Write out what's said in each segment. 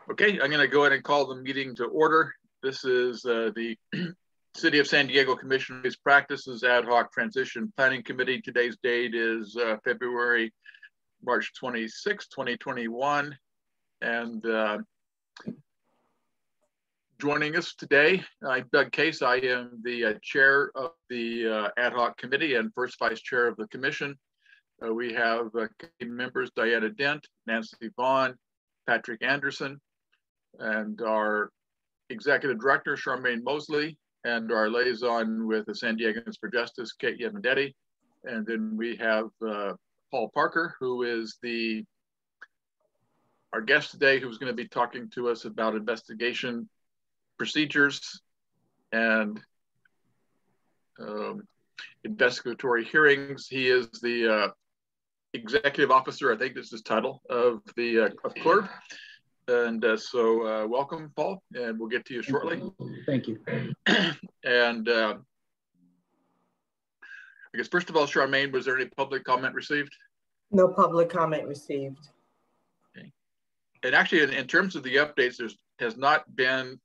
Okay, I'm going to go ahead and call the meeting to order. This is the City of San Diego Commission on Best Practices Ad Hoc Transition Planning Committee. Today's date is March 26, 2021. And joining us today, I'm Doug Case. I am the chair of the Ad Hoc Committee and first vice chair of the commission. We have members Diana Dent, Nancy Vaughn, Patrick Anderson, and our executive director, Charmaine Mosley, and our liaison with the San Diegans for Justice, Kate Yamadetti. And then we have Paul Parker, who is our guest today, who's going to be talking to us about investigation procedures and investigatory hearings. He is the executive officer, I think this is his title, of CLRB. And so welcome, Paul, and we'll get to you shortly. Thank you. And I guess, first of all, Charmaine, was there any public comment received? No public comment received. Okay. And actually, in terms of the updates, there has not been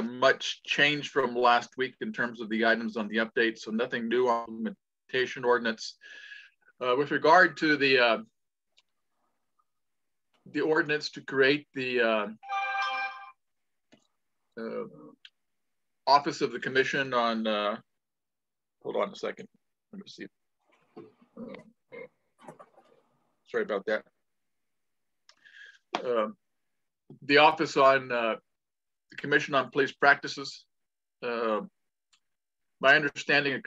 much change from last week in terms of the items on the update, so nothing new on the implementation ordinance. With regard to the ordinance to create the Office of the Commission on, hold on a second, let me see. Sorry about that. The Office on the Commission on Police Practices. My understanding,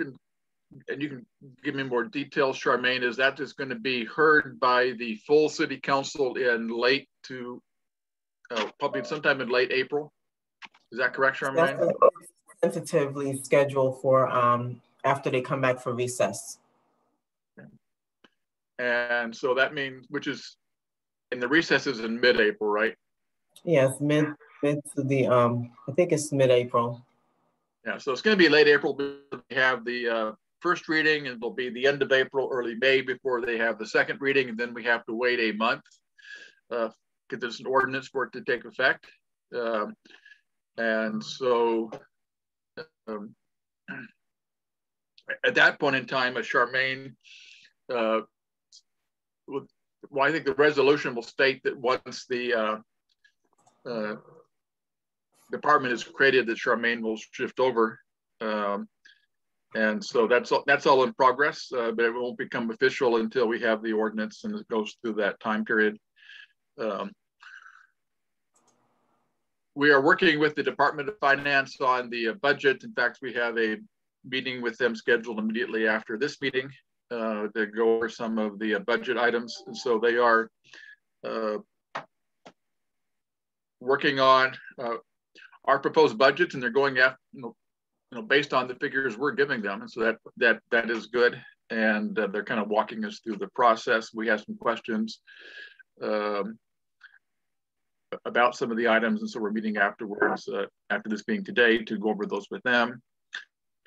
and you can give me more details, Charmaine, is that is going to be heard by the full city council in probably sometime in late April. Is that correct, Charmaine? That's tentatively scheduled for after they come back for recess. Okay. And so that means, which is, in the recess is in mid-April, right? Yes, mid to the, I think it's mid-April. Yeah, so it's going to be late April. We have the first reading, and it'll be the end of April, early May before they have the second reading, and then we have to wait a month because there's an ordinance for it to take effect. And so at that point in time, Charmaine, I think the resolution will state that once the department is created, that Charmaine will shift over. And so that's all in progress, but it won't become official until we have the ordinance and it goes through that time period. We are working with the Department of Finance on the budget. In fact, we have a meeting with them scheduled immediately after this meeting to go over some of the budget items. And so they are working on our proposed budgets, and they're going after, based on the figures we're giving them. And so that is good. And they're kind of walking us through the process. We have some questions about some of the items. And so we're meeting afterwards, after this meeting today, to go over those with them.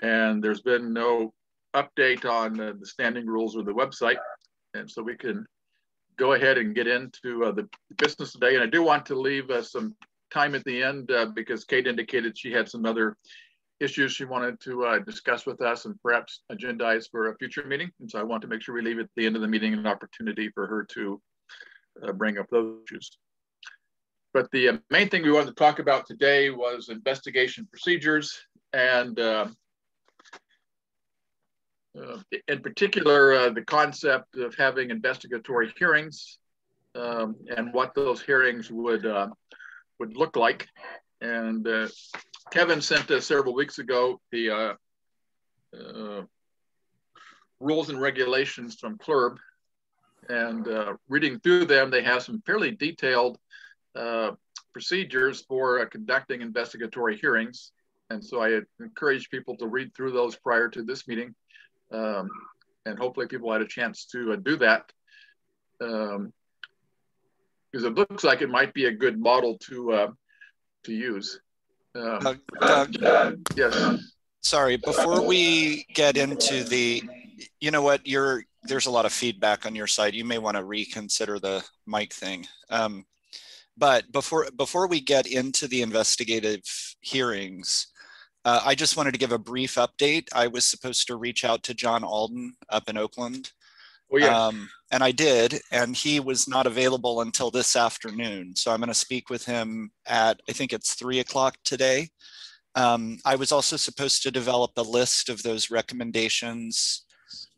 And there's been no update on the standing rules or the website. And so we can go ahead and get into the business today. And I do want to leave some time at the end because Kate indicated she had some other issues she wanted to discuss with us and perhaps agendize for a future meeting. And so I want to make sure we leave at the end of the meeting an opportunity for her to bring up those issues. But the main thing we wanted to talk about today was investigation procedures, and in particular, the concept of having investigatory hearings and what those hearings would look like. And Kevin sent us several weeks ago the rules and regulations from CLRB, and reading through them, they have some fairly detailed procedures for conducting investigatory hearings. And so I encourage people to read through those prior to this meeting, and hopefully people had a chance to do that, because it looks like it might be a good model to use. Doug, yes. Sorry, before we get into you know what, there's a lot of feedback on your side. You may want to reconsider the mic thing. But before we get into the investigative hearings, I just wanted to give a brief update. I was supposed to reach out to John Alden up in Oakland. Oh, yes. And I did, and he was not available until this afternoon. So I'm going to speak with him at, I think it's 3 o'clock today. I was also supposed to develop a list of those recommendations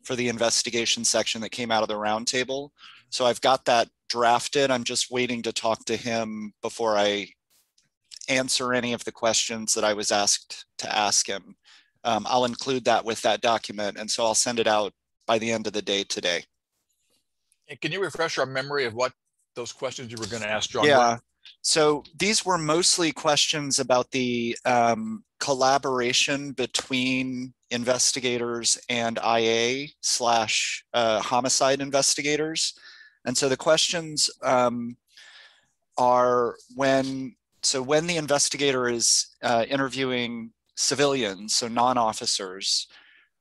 for the investigation section that came out of the roundtable. So I've got that drafted. I'm just waiting to talk to him before I answer any of the questions that I was asked to ask him. I'll include that with that document. And so I'll send it out by the end of the day today. And can you refresh our memory of what those questions you were going to ask John? Yeah. Were? So these were mostly questions about the collaboration between investigators and IA / homicide investigators. And so the questions are when the investigator is interviewing civilians, so non-officers,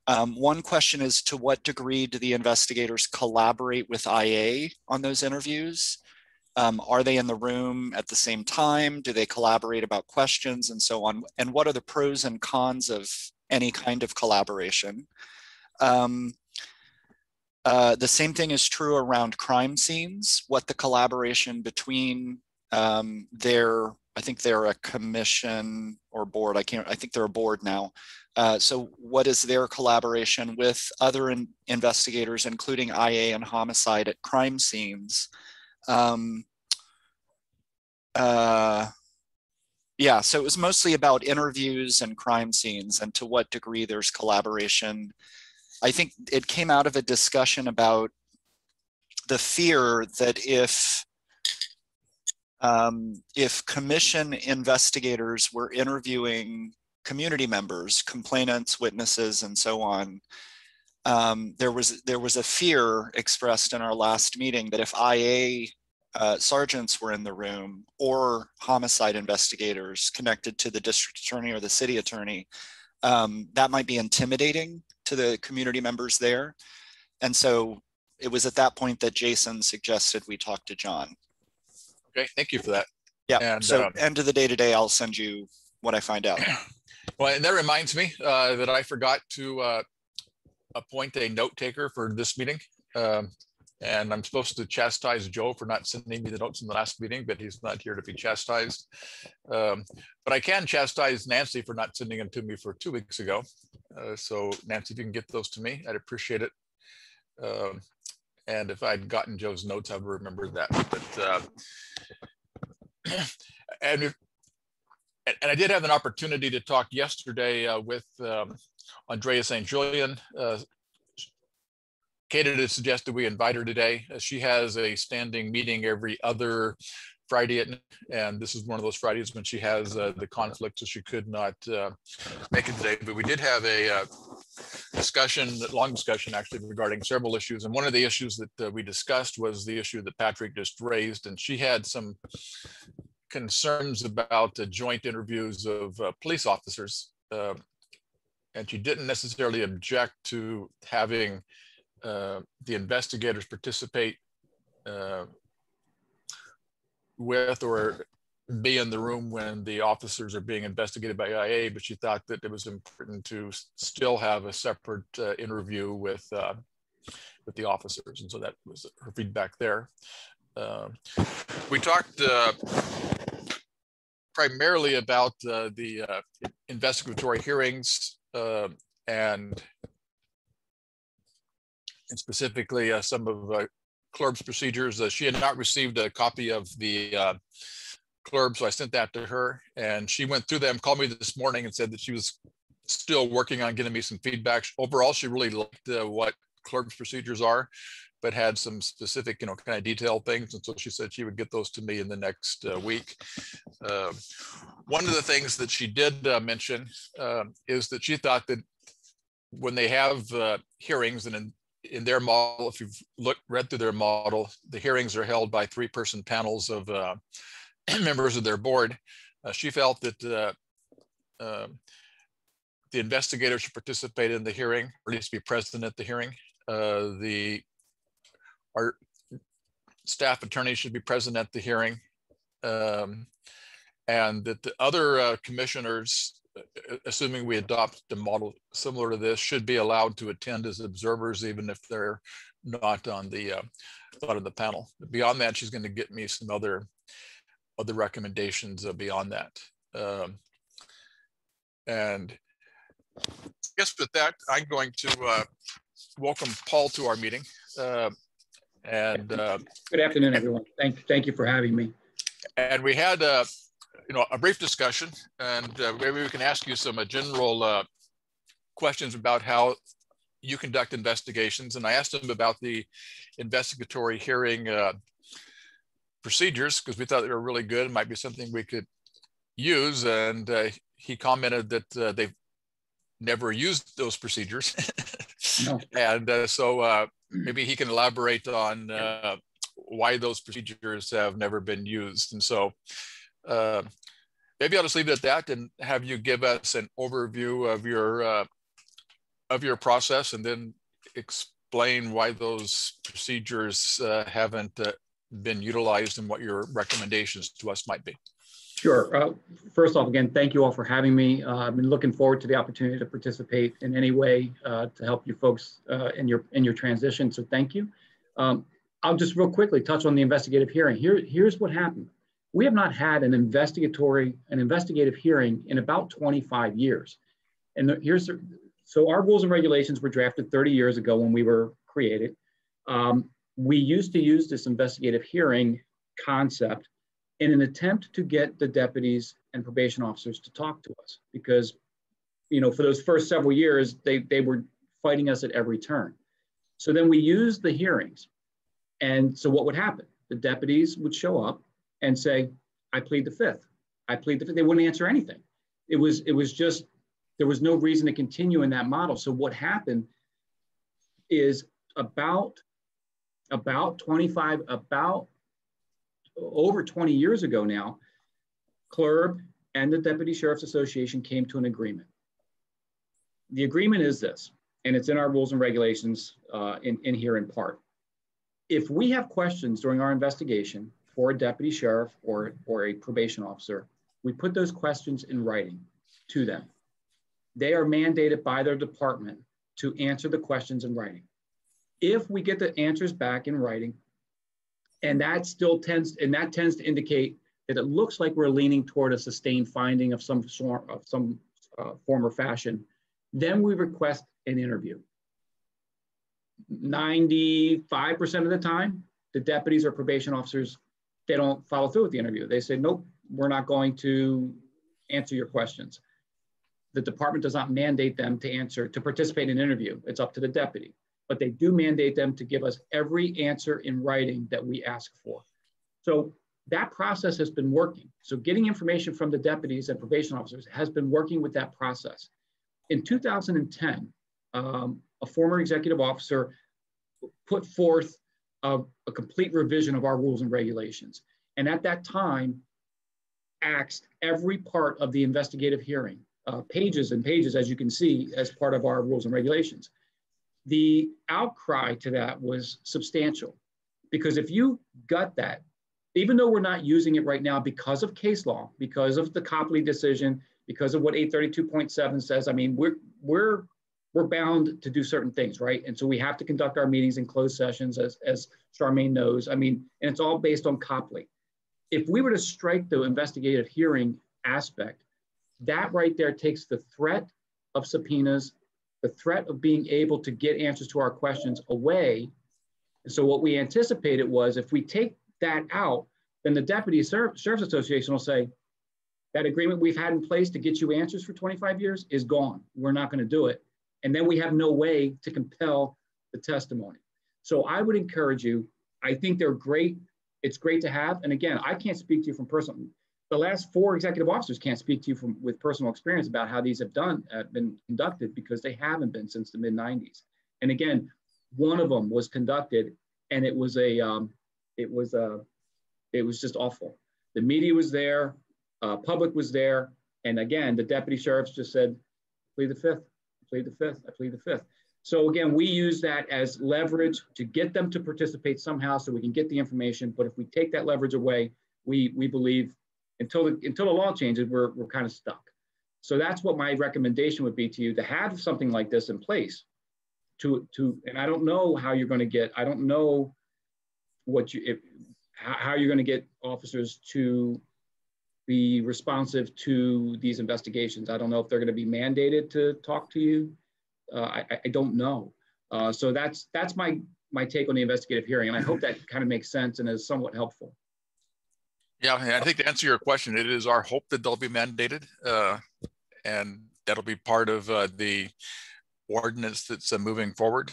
one question is, to what degree do the investigators collaborate with IA on those interviews? Are they in the room at the same time? Do they collaborate about questions and so on? And what are the pros and cons of any kind of collaboration? The same thing is true around crime scenes, what the collaboration between I think they're a commission or board. I think they're a board now. So what is their collaboration with other investigators, including IA and homicide at crime scenes? Yeah, so it was mostly about interviews and crime scenes and to what degree there's collaboration. I think it came out of a discussion about the fear that if commission investigators were interviewing community members, complainants, witnesses, and so on, there was a fear expressed in our last meeting that if IA sergeants were in the room or homicide investigators connected to the district attorney or the city attorney, that might be intimidating to the community members there. And so it was at that point that Jason suggested we talk to John. Okay, thank you for that. Yeah, and so end of the day today, I'll send you what I find out. Well, and that reminds me that I forgot to appoint a note taker for this meeting. And I'm supposed to chastise Joe for not sending me the notes in the last meeting, but he's not here to be chastised. But I can chastise Nancy for not sending them to me for 2 weeks ago. So Nancy, if you can get those to me, I'd appreciate it. And if I'd gotten Joe's notes, I would remember that. But and I did have an opportunity to talk yesterday with Andrea St. Julian. Kate had suggested we invite her today. She has a standing meeting every other Friday, and this is one of those Fridays when she has the conflict, so she could not make it today. But we did have a long discussion actually regarding several issues. And one of the issues that we discussed was the issue that Patrick just raised, and she had some concerns about joint interviews of police officers. And she didn't necessarily object to having the investigators participate with or be in the room when the officers are being investigated by IA, but she thought that it was important to still have a separate interview with the officers. And so that was her feedback there. We talked primarily about the investigatory hearings and specifically some of Clerb's procedures. She had not received a copy of the Clerb, so I sent that to her, and she went through them, called me this morning and said that she was still working on getting me some feedback. Overall, she really liked what Clerb's procedures are, but had some specific, kind of detailed things. And so she said she would get those to me in the next week. One of the things that she did mention is that she thought that when they have hearings, and in their model, if you've read through their model, the hearings are held by 3-person panels of members of their board. She felt that the investigators should participate in the hearing, or at least be present at the hearing. Our staff attorney should be present at the hearing. and that the other commissioners, assuming we adopt a model similar to this, should be allowed to attend as observers, even if they're not on the panel. But beyond that, she's going to get me some other recommendations beyond that. And I guess with that, I'm going to welcome Paul to our meeting. Good afternoon, everyone. Thank you for having me. And we had a brief discussion, and maybe we can ask you some general questions about how you conduct investigations. And I asked him about the investigatory hearing procedures, because we thought they were really good. It might be something we could use. And he commented that they've never used those procedures. No. And so maybe he can elaborate on why those procedures have never been used. And so maybe I'll just leave it at that and have you give us an overview of your process, and then explain why those procedures haven't been utilized and what your recommendations to us might be. Sure. First off, again, thank you all for having me. I've been looking forward to the opportunity to participate in any way to help you folks in your transition. So thank you. I'll just real quickly touch on the investigative hearing. Here's what happened. We have not had an investigative hearing in about 25 years. And so our rules and regulations were drafted 30 years ago when we were created. We used to use this investigative hearing concept in an attempt to get the deputies and probation officers to talk to us, because, for those first several years, they were fighting us at every turn. So then we used the hearings. And so what would happen? The deputies would show up and say, I plead the fifth. I plead the fifth. They wouldn't answer anything. It was just, there was no reason to continue in that model. So what happened is about over 20 years ago now, CLRB and the Deputy Sheriff's Association came to an agreement. The agreement is this, and it's in our rules and regulations in here in part. If we have questions during our investigation for a deputy sheriff or a probation officer, we put those questions in writing to them. They are mandated by their department to answer the questions in writing. If we get the answers back in writing, and that tends to indicate that it looks like we're leaning toward a sustained finding of some form or fashion, then we request an interview. 95% of the time, the deputies or probation officers, they don't follow through with the interview. They say, nope, we're not going to answer your questions. The department does not mandate them to participate in an interview. It's up to the deputy. But they do mandate them to give us every answer in writing that we ask for. So that process has been working. So getting information from the deputies and probation officers has been working with that process. In 2010, a former executive officer put forth a complete revision of our rules and regulations. And at that time, asked every part of the investigative hearing, pages and pages, as you can see, as part of our rules and regulations. The outcry to that was substantial, because if you got that, even though we're not using it right now because of case law, because of the Copley decision, because of what 832.7 says, I mean, we're bound to do certain things, right? And so we have to conduct our meetings in closed sessions, as Charmaine knows. I mean, and it's all based on Copley. If we were to strike the investigative hearing aspect, that right there takes the threat of subpoenas, the threat of being able to get answers to our questions away. And so what we anticipated was, if we take that out, then the Deputy Sheriff's Association will say, that agreement we've had in place to get you answers for 25 years is gone. We're not going to do it. And then we have no way to compel the testimony. So I would encourage you, I think they're great. It's great to have. And again, I can't speak to you from personal. The last 4 executive officers can't speak to you with personal experience about how these have been conducted, because they haven't been since the mid-90s. And again, one of them was conducted, and it was just awful. The media was there, public was there, and again, the deputy sheriffs just said, plead the fifth, plead the fifth, I plead the fifth. So again, we use that as leverage to get them to participate somehow so we can get the information. But if we take that leverage away, we believe until the law changes, we're kind of stuck. So that's what my recommendation would be to you, to have something like this in place. And I don't know how you're going to get. I don't know how you're going to get officers to be responsive to these investigations. I don't know if they're going to be mandated to talk to you. I don't know. So that's my take on the investigative hearing, and I hope that kind of makes sense and is somewhat helpful. Yeah, I think to answer your question, it is our hope that they'll be mandated, and that'll be part of the ordinance that's moving forward.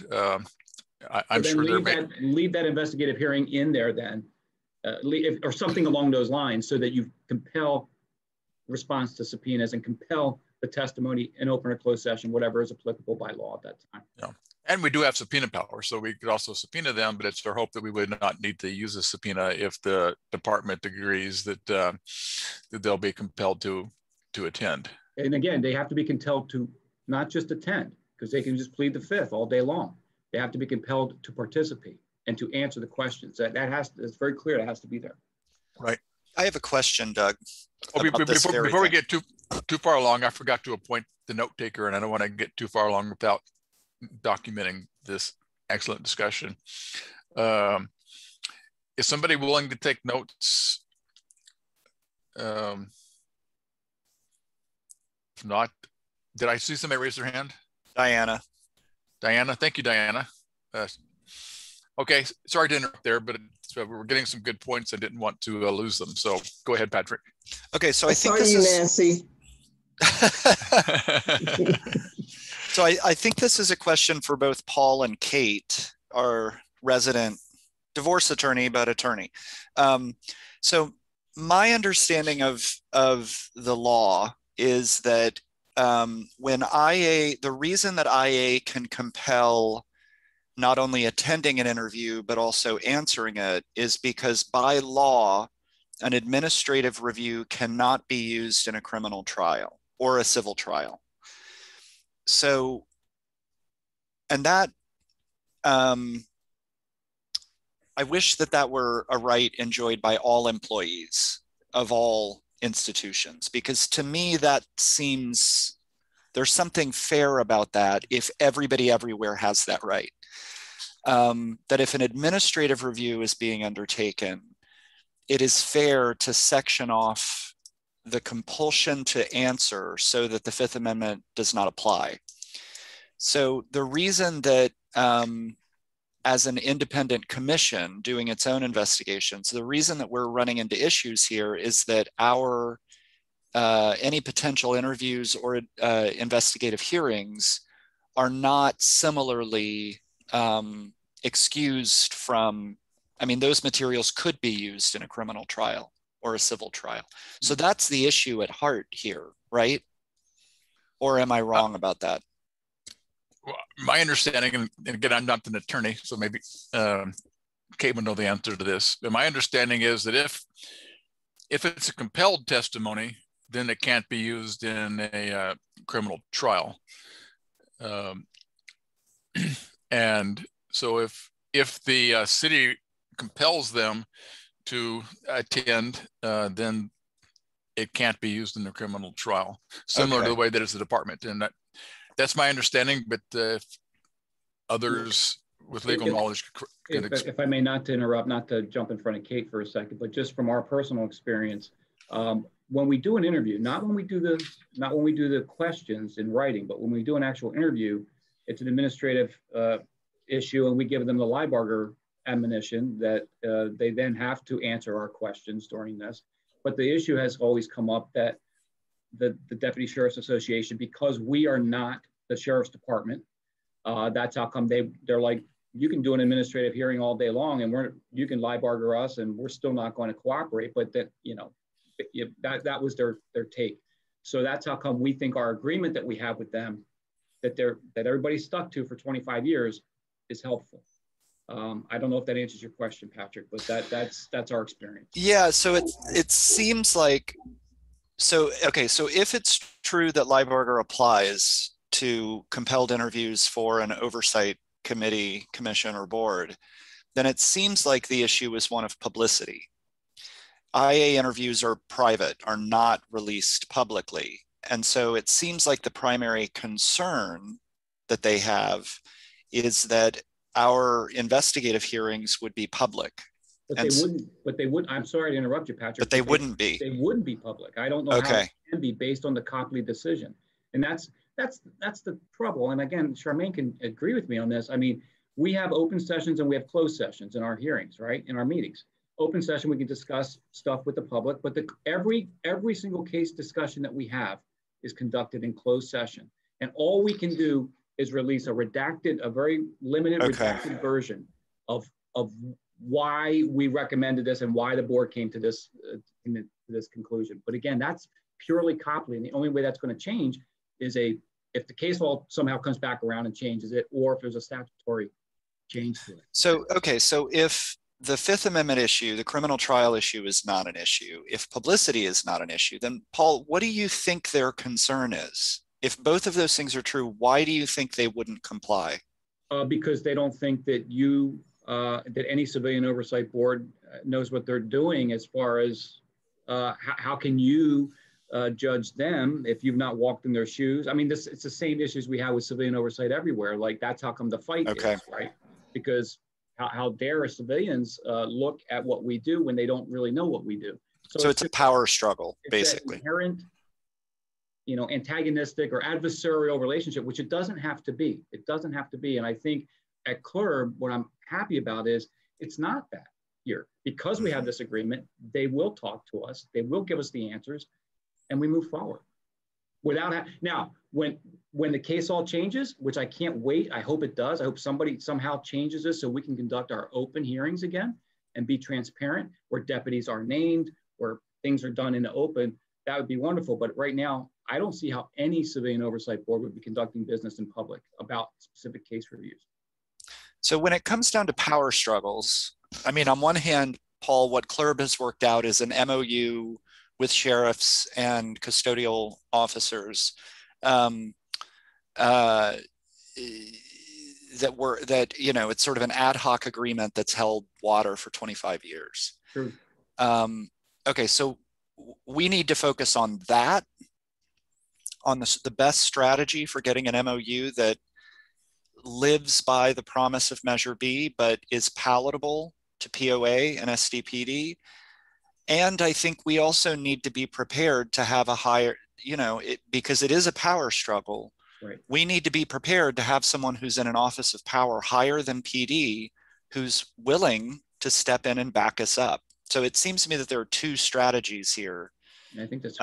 I'm sure leave that investigative hearing in there then, or something along those lines, so that you compel response to subpoenas and compel the testimony in open or closed session, whatever is applicable by law at that time. Yeah. And we do have subpoena power, so we could also subpoena them, but it's our hope that we would not need to use a subpoena if the department agrees that, that they'll be compelled to attend. And again, they have to be compelled to not just attend, because they can just plead the fifth all day long. They have to be compelled to participate and to answer the questions. It's very clear it has to be there. Right. I have a question, Doug. Before we get too far along, I forgot to appoint the note taker, and I don't want to get too far along without documenting this excellent discussion. Is somebody willing to take notes? If not, did I see somebody raise their hand? Diana, thank you, Diana. Okay, sorry to interrupt there, but we're getting some good points. I didn't want to lose them. So go ahead, Patrick. Okay, so I think this is Nancy. So I think this is a question for both Paul and Kate, our resident divorce attorney, but attorney. So my understanding of the law is that when the reason that IA can compel not only attending an interview, but also answering it, is because by law, an administrative review cannot be used in a criminal trial or a civil trial. So, and that, I wish that were a right enjoyed by all employees of all institutions, because to me, that seems, there's something fair about that if everybody everywhere has that right. That if an administrative review is being undertaken, it is fair to section off the compulsion to answer so that the Fifth Amendment does not apply. So the reason that as an independent commission doing its own investigations, the reason that we're running into issues here is that our any potential interviews or investigative hearings are not similarly excused from, I mean, those materials could be used in a criminal trial or a civil trial. So that's the issue at heart here, right? Or am I wrong about that? Well, my understanding, and again, I'm not an attorney, so maybe Kate would know the answer to this, but my understanding is that if it's a compelled testimony, then it can't be used in a criminal trial. And so if the city compels them to attend, then it can't be used in the criminal trial, similar to the way that it's the department. And that's my understanding, but if others with legal knowledge if I may, not to interrupt, not to jump in front of Kate for a second, but just from our personal experience, when we do an interview, not when we do the questions in writing, but when we do an actual interview, it's an administrative issue, and we give them the Liebarger admonition that they then have to answer our questions during this. But the issue has always come up that the Deputy Sheriff's Association, because we are not the Sheriff's Department, that's how come they're like, you can do an administrative hearing all day long, and you can Liebarger us, and we're still not going to cooperate. But that, you know, that was their take. So that's how come we think our agreement that we have with them, that everybody's stuck to for 25 years, is helpful. I don't know if that answers your question, Patrick, but that's our experience. Yeah, so it seems like, okay, so if it's true that Liebarger applies to compelled interviews for an oversight committee, commission, or board, then it seems like the issue is one of publicity. IA interviews are private, are not released publicly. And so it seems like the primary concern that they have is that our investigative hearings would be public. But they wouldn't, I'm sorry to interrupt you, Patrick. But they wouldn't be. They wouldn't be public. I don't know how it can be based on the Copley decision. And that's the trouble. And again, Charmaine can agree with me on this. I mean, we have open sessions and we have closed sessions in our hearings, right? In our meetings. Open session, we can discuss stuff with the public, but every single case discussion that we have is conducted in closed session. And all we can do is release a very limited redacted version of why we recommended this and why the board came to this conclusion. But again, that's purely Copley, and the only way that's going to change is if the case law somehow comes back around and changes it, or if there's a statutory change to it. So, okay, so if the Fifth Amendment issue, the criminal trial issue, is not an issue, if publicity is not an issue, then Paul, what do you think their concern is? If both of those things are true, why do you think they wouldn't comply? Because they don't think that that any civilian oversight board knows what they're doing as far as how can you judge them if you've not walked in their shoes. I mean, it's the same issues we have with civilian oversight everywhere. Like, that's how come the fight is, right? Because how dare civilians look at what we do when they don't really know what we do. So it's a power struggle, basically. Inherent, antagonistic or adversarial relationship, which it doesn't have to be. It doesn't have to be. And I think at CLRB, what I'm happy about is it's not that here. Because we have this agreement, they will talk to us, they will give us the answers, and we move forward. Now, when the case all changes, which I can't wait, I hope it does. I hope somebody somehow changes this so we can conduct our open hearings again and be transparent, where deputies are named, where things are done in the open. That would be wonderful. But right now, I don't see how any civilian oversight board would be conducting business in public about specific case reviews. So when it comes down to power struggles, I mean, on one hand, Paul, what CLRB has worked out is an MOU with sheriffs and custodial officers it's sort of an ad hoc agreement that's held water for 25 years. True. Okay, so we need to focus on that, on the best strategy for getting an MOU that lives by the promise of Measure B, but is palatable to POA and SDPD. And I think we also need to be prepared to have a higher, because it is a power struggle. Right. We need to be prepared to have someone who's in an office of power higher than PD, who's willing to step in and back us up. So it seems to me that there are two strategies here. I think that's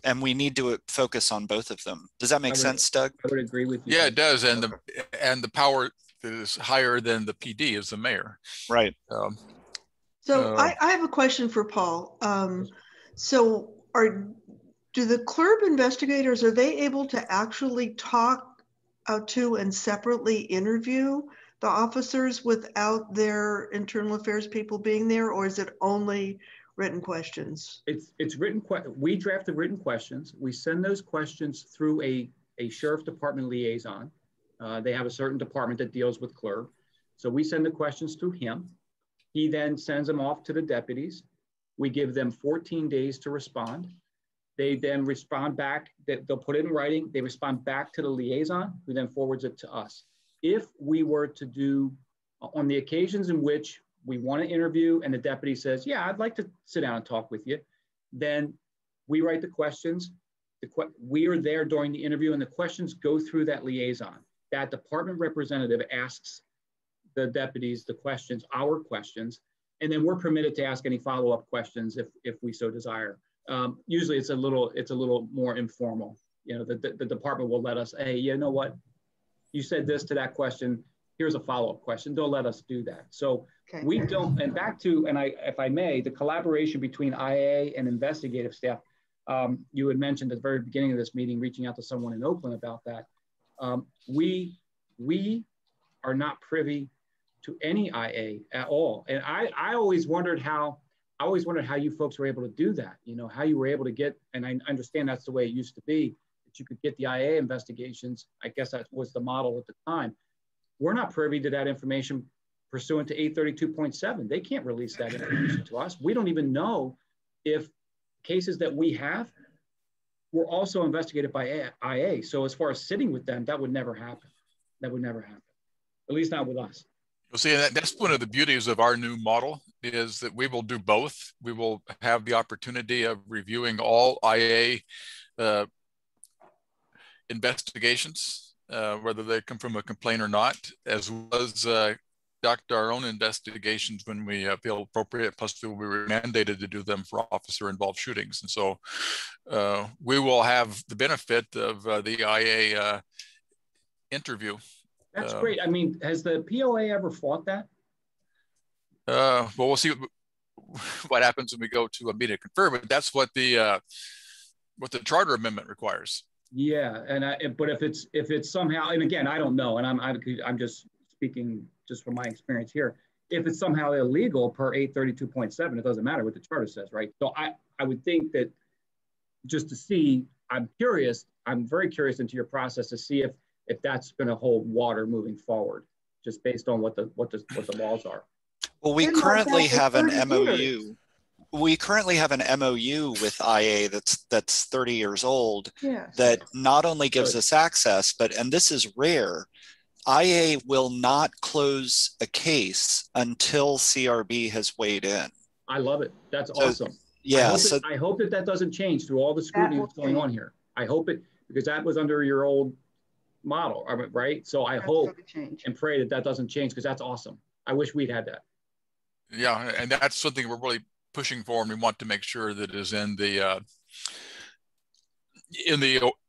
and we need to focus on both of them. Does that make sense, Doug? I would agree with you. Yeah, it does. And the power that is higher than the PD is the mayor. Right. So I have a question for Paul. Do the CLRB investigators, are they able to actually talk to and separately interview the officers without their internal affairs people being there, or is it only written questions? It's written. We draft the written questions. We send those questions through a sheriff department liaison. They have a certain department that deals with CLRB. So we send the questions through him. He then sends them off to the deputies. We give them 14 days to respond. They then respond back, they'll put it in writing. They respond back to the liaison, who then forwards it to us. If we were to do, on the occasions in which we want to interview and the deputy says, yeah, I'd like to sit down and talk with you, then we write the questions. We are there during the interview and the questions go through that liaison. That department representative asks the deputies the questions, our questions, and then we're permitted to ask any follow-up questions if we so desire. Usually it's a little more informal. The department will let us, hey, you know what? You said this to that question. Here's a follow-up question. They'll let us do that. So okay. We don't, and back to, if I may, the collaboration between IA and investigative staff, you had mentioned at the very beginning of this meeting, reaching out to someone in Oakland about that. We are not privy to any IA at all. And I always wondered how you folks were able to do that, how you were able to get, and I understand that's the way it used to be, that you could get the IA investigations. I guess that was the model at the time. We're not privy to that information pursuant to 832.7. They can't release that information to us. We don't even know if cases that we have were also investigated by IA. So as far as sitting with them, that would never happen. That would never happen, at least not with us. You'll see, that's one of the beauties of our new model, is that we will do both. We will have the opportunity of reviewing all IA investigations, whether they come from a complaint or not, as well as conduct our own investigations when we feel appropriate, plus we will be mandated to do them for officer-involved shootings. And so we will have the benefit of the IA interview. That's great. I mean, has the POA ever fought that? Well, we'll see what happens when we go to a meeting to confirm, but that's what the charter amendment requires. Yeah, and but if it's somehow, and again, I don't know, and I'm just speaking just from my experience here. If it's somehow illegal per 832.7, it doesn't matter what the charter says, right? So I would think that just to see, I'm very curious into your process to see if that's going to hold water moving forward, just based on what the laws are. Well, we currently have an MOU. We currently have an MOU with IA that's 30 years old, that not only gives us access, but, and this is rare, IA will not close a case until CRB has weighed in. I love it. That's awesome. Yeah. I hope that doesn't change through all the scrutiny that's going on here. I hope it, because that was under your old model, right? So I hope and pray that doesn't change, because that's awesome. I wish we'd had that. Yeah, and that's something we're really pushing for, and we want to make sure that it is in the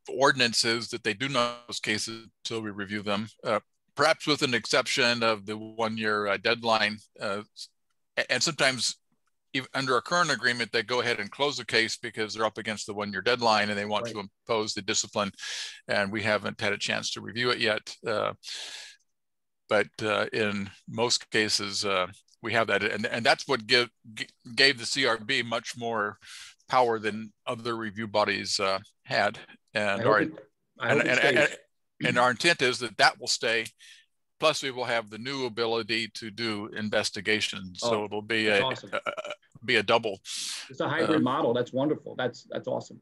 ordinances that they do not those cases until we review them, perhaps with an exception of the 1-year deadline. And sometimes even under our current agreement, they go ahead and close the case because they're up against the 1-year deadline and they want to impose the discipline, and we haven't had a chance to review it yet. But in most cases, we have that, and that's what gave the CRB much more power than other review bodies had. And our intent is that will stay. Plus, we will have the new ability to do investigations, so it'll be a double. It's a hybrid model. That's wonderful. That's awesome.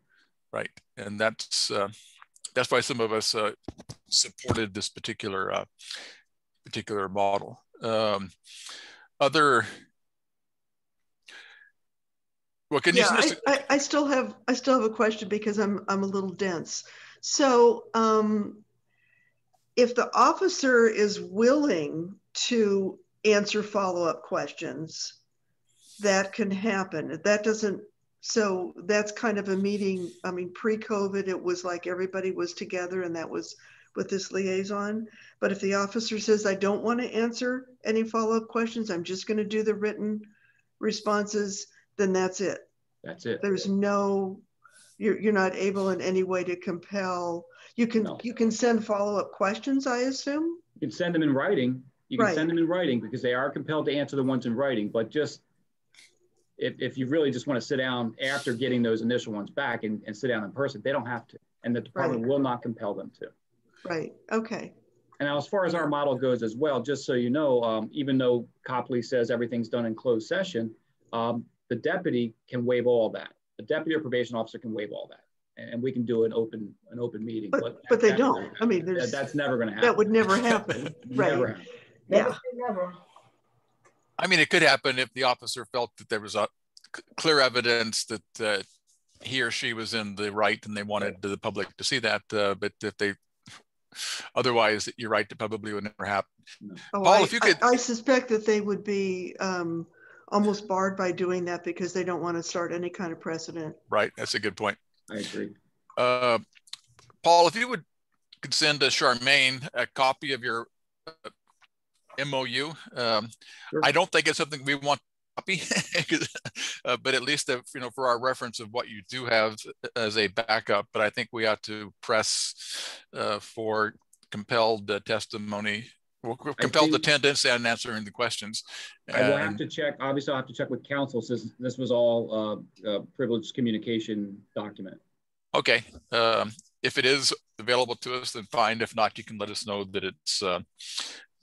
Right, and that's why some of us supported this particular model. I still have a question, because I'm a little dense. So if the officer is willing to answer follow-up questions, that can happen. That doesn't, so that's kind of a meeting. I mean, pre-COVID, it was like everybody was together and that was with this liaison. But if the officer says, I don't want to answer any follow-up questions, I'm just going to do the written responses, then that's it. That's it. There's no, you're not able in any way to compel. You can send follow-up questions, I assume? You can send them in writing. You can send them in writing, because they are compelled to answer the ones in writing. But just, if you really just want to sit down after getting those initial ones back and sit down in person, they don't have to. And the department will not compel them to. Right, okay. And now, as far as our model goes as well, just so you know, even though Copley says everything's done in closed session, the deputy can waive all that. The deputy or probation officer can waive all that. And we can do an open meeting. But they don't. I mean, that's never going to happen. That would never happen. Right. Never happen. Yeah. Never. I mean, it could happen if the officer felt that there was a clear evidence that he or she was in the right and they wanted the public to see that. But if they, otherwise, you're right, it probably would never happen. No. Paul, if you could. I suspect that they would be almost barred by doing that, because they don't want to start any kind of precedent. Right, that's a good point. I agree. Paul, if you could send Charmaine a copy of your MOU. Sure. I don't think it's something we want to copy, but at least for our reference of what you do have as a backup. But I think we ought to press for compelled testimony, compelled attendance, and answering the questions. I will have to check. Obviously, I'll have to check with counsel, since this was all privileged communication document. Okay. If it is available to us, then fine. If not, you can let us know that it's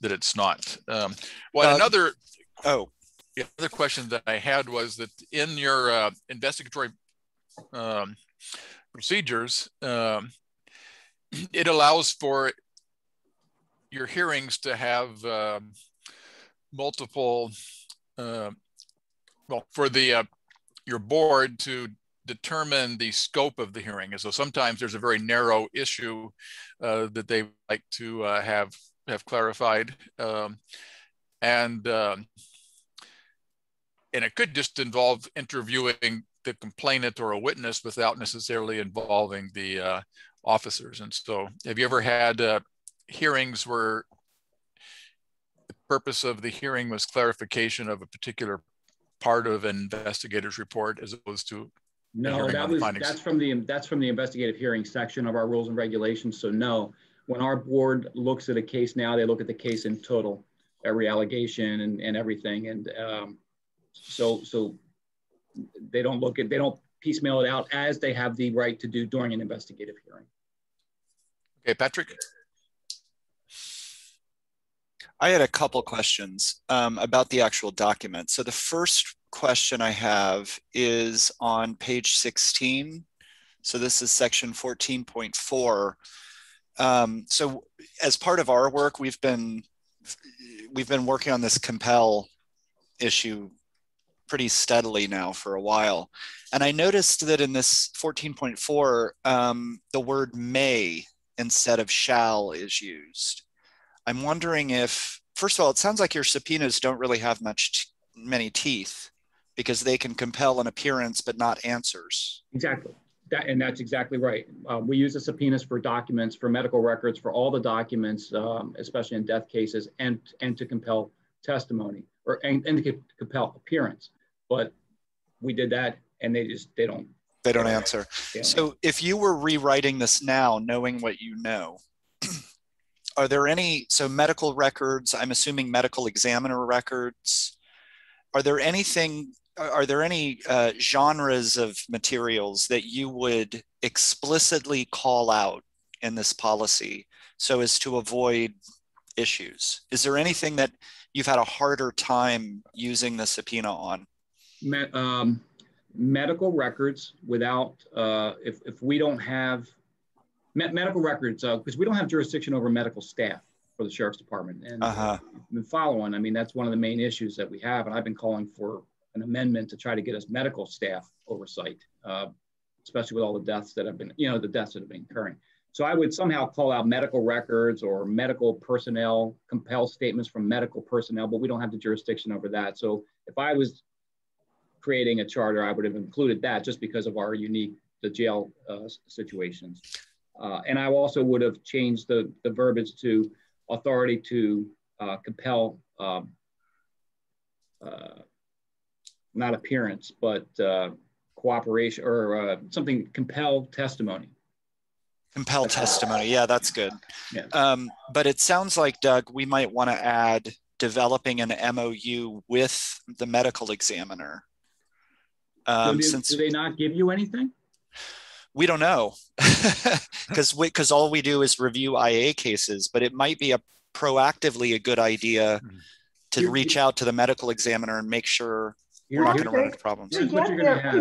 that it's not. Well, another question that I had was that in your investigatory procedures, it allows for your hearings to have multiple, well, for the your board to determine the scope of the hearing. And so sometimes there's a very narrow issue that they like to have clarified, and it could just involve interviewing the complainant or a witness without necessarily involving the officers. And so, have you ever had hearings where the purpose of the hearing was clarification of a particular part of an investigator's report as opposed to no, that's from the investigative hearing section of our rules and regulations. So no, when our board looks at a case now, they look at the case in total, every allegation and everything. And so they don't piecemeal it out, as they have the right to do during an investigative hearing. Okay, Patrick. I had a couple questions about the actual document. So the first question I have is on page 16. So this is section 14.4. So as part of our work, we've been working on this compel issue pretty steadily now for a while. And I noticed that in this 14.4, the word may instead of shall is used. I'm wondering if, first of all, it sounds like your subpoenas don't really have many teeth, because they can compel an appearance but not answers. Exactly. That's exactly right. We use the subpoenas for documents, for medical records, for all the documents, especially in death cases, and to compel testimony and to compel appearance. But we did that, and they don't answer. So if you were rewriting this now, knowing what you know, are there any, so medical records, I'm assuming medical examiner records, are there any genres of materials that you would explicitly call out in this policy so as to avoid issues? Is there anything that you've had a harder time using the subpoena on? Medical records without, if we don't have medical records, because we don't have jurisdiction over medical staff for the Sheriff's Department. And been following, I mean, that's one of the main issues that we have. And I've been calling for an amendment to try to get us medical staff oversight, especially with all the deaths that have been, the deaths that have been occurring. So I would somehow call out medical records or medical personnel, compel statements from medical personnel, but we don't have the jurisdiction over that. So if I was creating a charter, I would have included that just because of our the jail situations. And I also would have changed the verbiage to authority to compel, not appearance, but cooperation or something, compel testimony. Compel testimony, yeah, that's good. Yeah. But it sounds like, Doug, we might want to add developing an MOU with the medical examiner. Do they not give you anything? We don't know, because all we do is review IA cases, but it might be proactively a good idea to reach out to the medical examiner and make sure we're not going to run into problems. We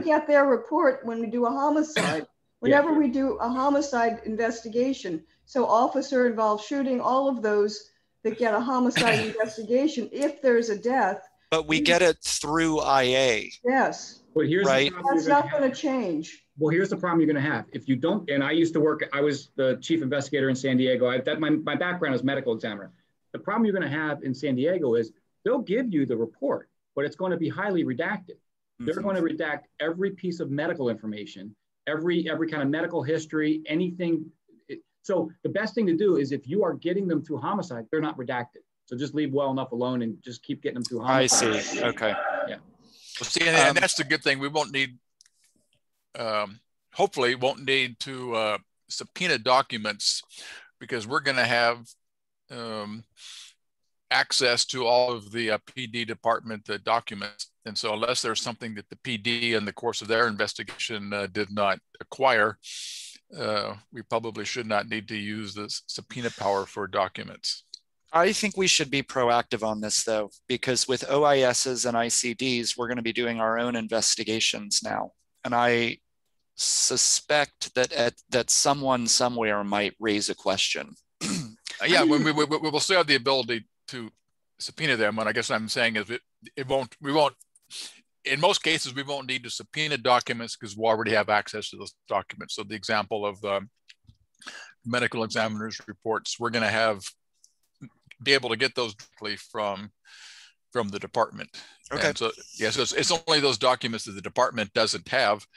get their report when we do a homicide. Whenever we do a homicide investigation, so officer involved shooting, all of those that get a homicide investigation, if there's a death. But we get it through IA. Yes. Well, here's right. That's not going to change. Well, here's the problem you're going to have. If you don't, and I was the chief investigator in San Diego. My background is medical examiner. The problem you're going to have in San Diego is they'll give you the report, but it's going to be highly redacted. They're going to redact every piece of medical information, every kind of medical history, anything. So the best thing to do is if you are getting them through homicide, they're not redacted. So just leave well enough alone and just keep getting them through homicide. I see. Okay. Yeah. Well, see, and that's the good thing. We won't need, hopefully won't need to subpoena documents, because we're going to have access to all of the PD department documents. And so unless there's something that the PD in the course of their investigation did not acquire, we probably should not need to use the subpoena power for documents. I think we should be proactive on this, though, because with OISs and ICDs, we're going to be doing our own investigations now. And I suspect that someone somewhere might raise a question. Yeah, when we will still have the ability to subpoena them. And I guess what I'm saying is we won't, in most cases, we won't need to subpoena documents because we already have access to those documents. So the example of the medical examiner's reports, we're going to be able to get those directly from the department. Okay. And so, yeah, so it's only those documents that the department doesn't have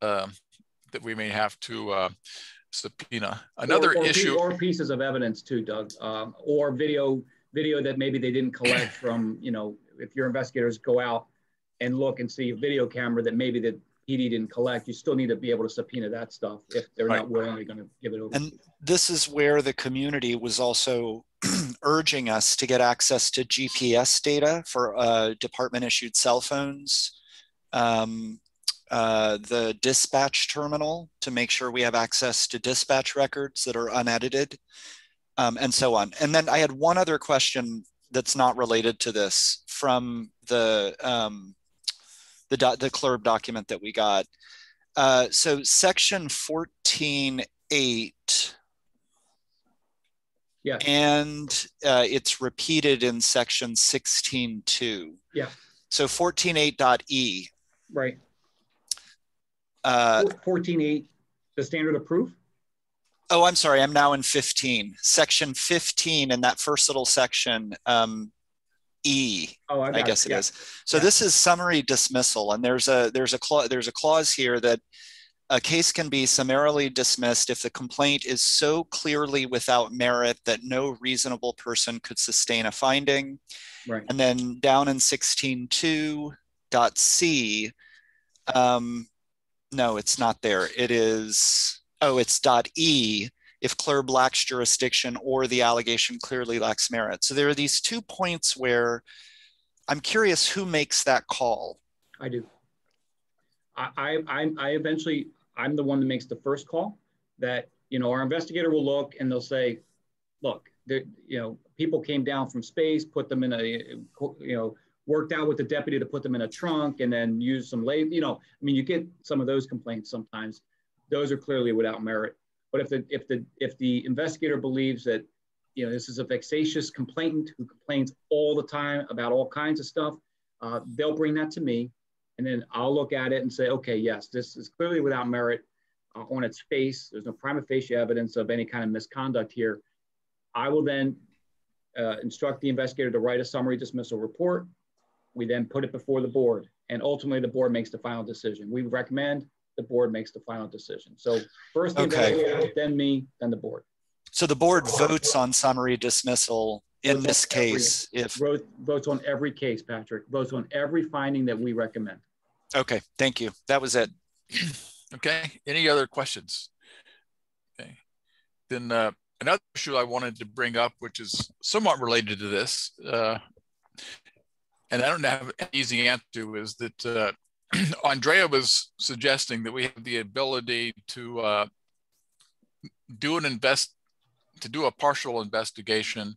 that we may have to subpoena. Another issue, or pieces of evidence too, Doug, or video that maybe they didn't collect from, if your investigators go out and look and see a video camera that maybe the PD didn't collect, you still need to be able to subpoena that stuff if they're not willingly going to give it over. And this is where the community was also urging us to get access to GPS data for department issued cell phones, the dispatch terminal to make sure we have access to dispatch records that are unedited, and so on. And then I had one other question that's not related to this from the CLRB document that we got. So section 14.8, yeah, and it's repeated in section 16.2. Yeah. So 14.8.e. Right. 14.8, the standard of proof? Oh, I'm sorry. I'm now in 15. Section 15 in that first little section, E. Oh, I guess it is. So yeah. This is summary dismissal, and there's a clause here that a case can be summarily dismissed if the complaint is so clearly without merit that no reasonable person could sustain a finding. Right. And then down in 16.2.c, no, it's not there. It is, it's .e, if CLRB lacks jurisdiction or the allegation clearly lacks merit. So there are these 2 points where I'm curious who makes that call. I do. I eventually, I'm the one that makes the first call that, our investigator will look and they'll say, look, people came down from space, put them in a, worked out with the deputy to put them in a trunk and then use some you get some of those complaints sometimes. Those are clearly without merit. But if the investigator believes that, this is a vexatious complainant who complains all the time about all kinds of stuff, they'll bring that to me. And then I'll look at it and say, okay, yes, this is clearly without merit on its face. There's no prima facie evidence of any kind of misconduct here. I will then instruct the investigator to write a summary dismissal report. We then put it before the board, and ultimately the board makes the final decision. We recommend, the board makes the final decision. So first the investigator, then me, then the board. So the board votes on summary dismissal in this case. Votes on every case, Patrick. Votes on every finding that we recommend. Okay, thank you. That was it. Okay, any other questions? Okay, then another issue I wanted to bring up, which is somewhat related to this, and I don't have an easy answer to, is that Andrea was suggesting that we have the ability to do a partial investigation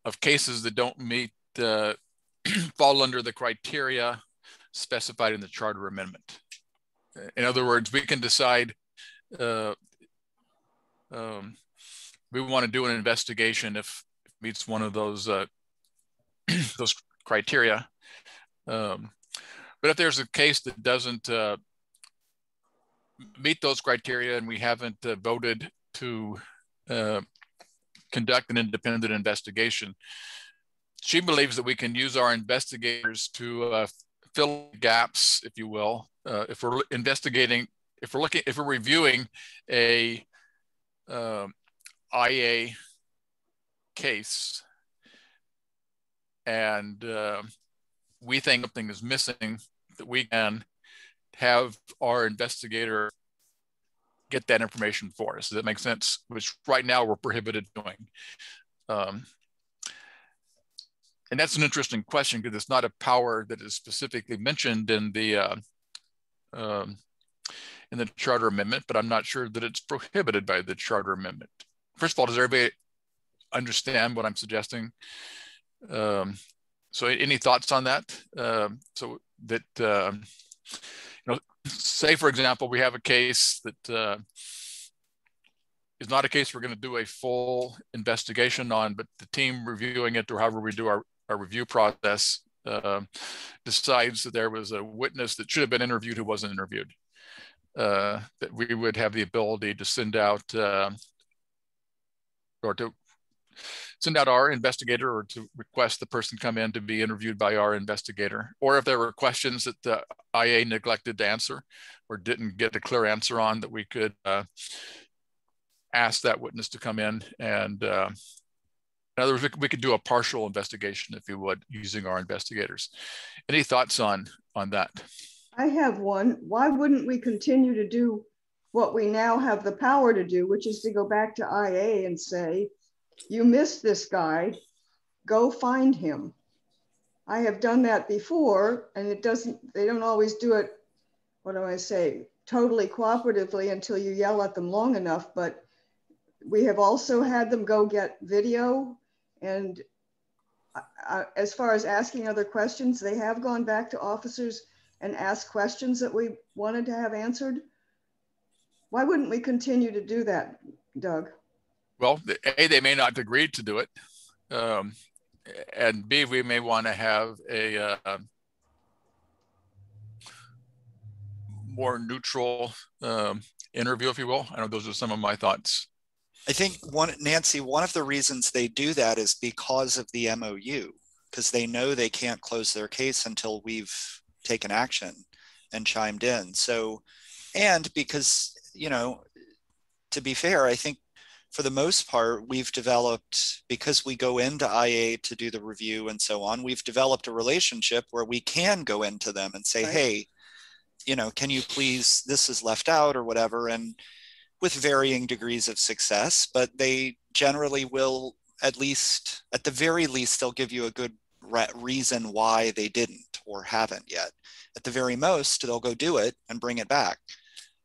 of cases that don't meet fall under the criteria specified in the charter amendment. In other words, we can decide we want to do an investigation if it meets one of those those criteria. But if there's a case that doesn't meet those criteria and we haven't voted to conduct an independent investigation, she believes that we can use our investigators to fill gaps, if you will. If we're investigating, if we're reviewing a IA case and we think something is missing, that we can have our investigator get that information for us. Does that make sense? Which right now we're prohibited doing. And that's an interesting question because it's not a power that is specifically mentioned in the charter amendment, but I'm not sure that it's prohibited by the charter amendment. First of all, does everybody understand what I'm suggesting. So any thoughts on that? So that, say for example, we have a case that is not a case we're going to do a full investigation on, but the team reviewing it, or however we do our review process, decides that there was a witness that should have been interviewed who wasn't interviewed. That we would have the ability to send out or to send out our investigator, or to request the person come in to be interviewed by our investigator. Or if there were questions that the IA neglected to answer or didn't get a clear answer on, that we could ask that witness to come in. And in other words, we could do a partial investigation, if you would, using our investigators. Any thoughts on that? I have one. Why wouldn't we continue to do what we now have the power to do, which is to go back to IA and say, you missed this guy, go find him. I have done that before, and they don't always do it, what do I say, totally cooperatively until you yell at them long enough. But we have also had them go get video, and as far as asking other questions, they have gone back to officers and asked questions that we wanted to have answered. Why wouldn't we continue to do that, Doug? Well, A, they may not agree to do it. And B, we may want to have a more neutral interview, if you will. I know those are some of my thoughts. I think Nancy, one of the reasons they do that is because of the MOU, because they know they can't close their case until we've taken action and chimed in. So, and because, to be fair, I think for the most part, we've developed, because we go into IA to do the review and so on, we've developed a relationship where we can go into them and say, right, hey, can you please, this is left out or whatever, and with varying degrees of success, but they generally will, at the very least, they'll give you a good reason why they didn't or haven't yet. At the very most, they'll go do it and bring it back.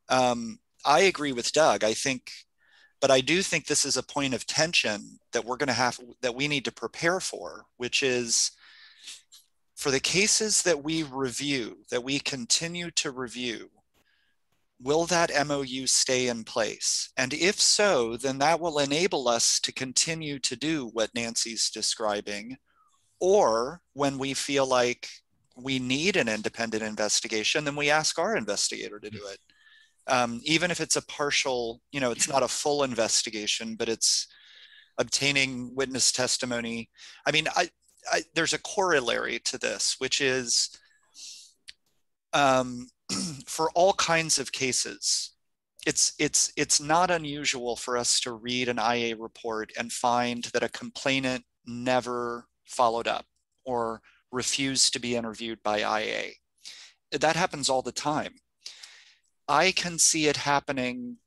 I agree with Doug, but I do think this is a point of tension that that we need to prepare for, which is for the cases that we review, that we continue to review, will that MOU stay in place? And if so, then that will enable us to continue to do what Nancy's describing. Or when we feel like we need an independent investigation, then we ask our investigator to do it. Even if it's a partial, it's not a full investigation, but it's obtaining witness testimony. I mean, there's a corollary to this, which is for all kinds of cases, it's not unusual for us to read an IA report and find that a complainant never followed up or refused to be interviewed by IA. That happens all the time. I can see it happening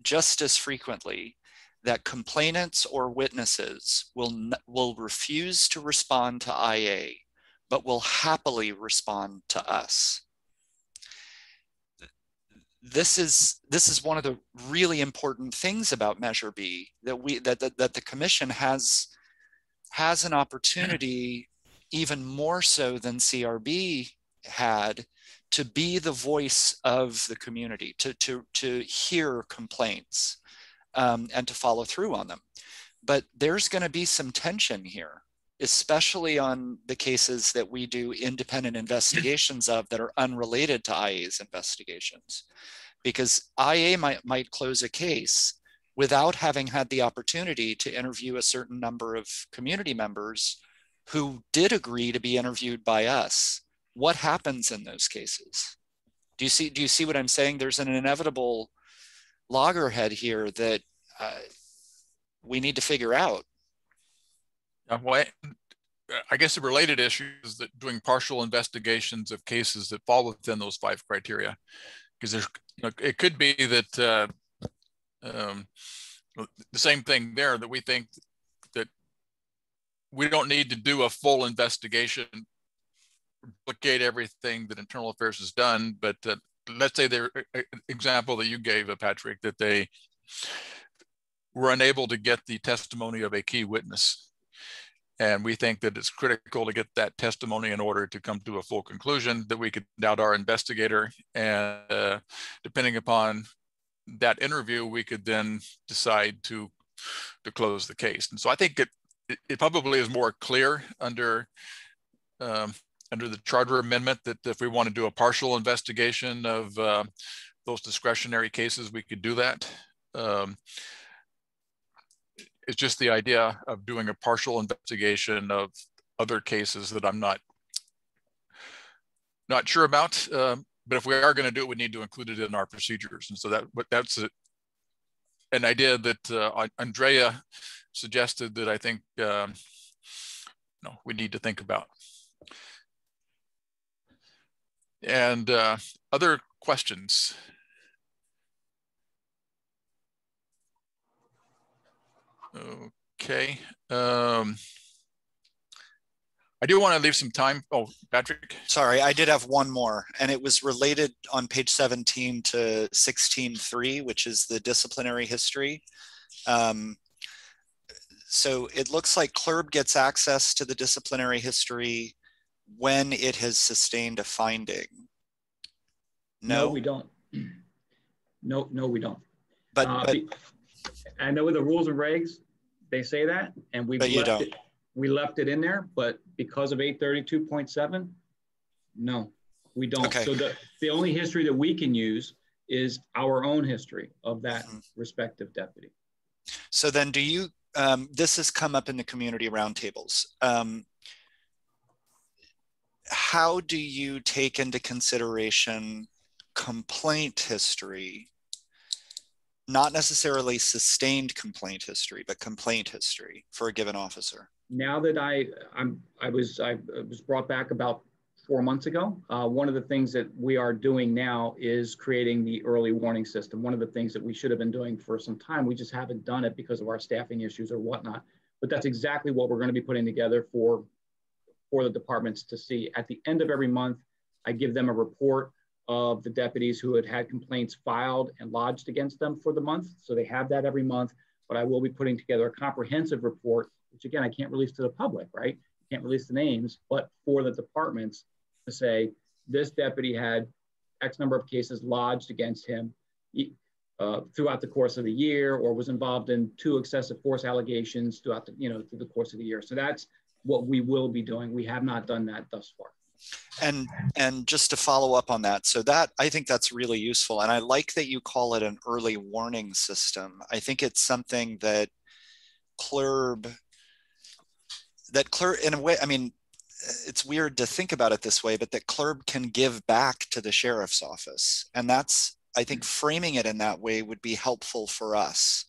just as frequently that complainants or witnesses will refuse to respond to IA, but will happily respond to us. This is one of the really important things about Measure B, that the Commission has an opportunity, even more so than CRB had, to be the voice of the community, to hear complaints and to follow through on them. But there's going to be some tension here, especially on the cases that we do independent investigations of that are unrelated to IA's investigations. Because IA might close a case without having had the opportunity to interview a certain number of community members who did agree to be interviewed by us. What happens in those cases? Do you see what I'm saying? There's an inevitable loggerhead here that we need to figure out. Well, I guess the related issue is that doing partial investigations of cases that fall within those 5 criteria, because there's, it could be that the same thing there, that we think that we don't need to do a full investigation, replicate everything that Internal Affairs has done, but let's say their example that you gave, Patrick, that they we're unable to get the testimony of a key witness. And we think that it's critical to get that testimony in order to come to a full conclusion, that we could doubt our investigator. And depending upon that interview, we could then decide to close the case. And so I think it probably is more clear under the charter amendment that if we want to do a partial investigation of those discretionary cases, we could do that. It's just the idea of doing a partial investigation of other cases that I'm not sure about. But if we are going to do it, we need to include it in our procedures. And so that's an idea that Andrea suggested that I think we need to think about. And other questions? Okay. I do want to leave some time. Oh, Patrick. Sorry, I did have one more, and it was related on page 17 to 16.3, which is the disciplinary history. So it looks like CLRB gets access to the disciplinary history when it has sustained a finding. No, we don't. No, we don't. But I know with the rules and regs, they say that, and we left it in there, but because of 832.7, no, we don't. Okay. So the only history that we can use is our own history of that respective deputy. So then do you, this has come up in the community roundtables. How do you take into consideration complaint history, not necessarily sustained complaint history, but complaint history for a given officer? Now that I was brought back about 4 months ago, one of the things that we are doing now is creating the early warning system. One of the things that we should have been doing for some time, we just haven't done it because of our staffing issues or whatnot. But that's exactly what we're going to be putting together for the departments to see. At the end of every month, I give them a report of the deputies who had complaints filed and lodged against them for the month. So they have that every month, but I will be putting together a comprehensive report, which again, I can't release to the public, right? Can't release the names, but for the departments to say, this deputy had X number of cases lodged against him throughout the course of the year, or was involved in 2 excessive force allegations throughout the, through the course of the year. So that's what we will be doing. We have not done that thus far. And just to follow up on that, so that I think that's really useful. And I like that you call it an early warning system. I think it's something that CLRB in a way, I mean, it's weird to think about it this way, but that CLRB can give back to the sheriff's office. And that's, I think framing it in that way would be helpful for us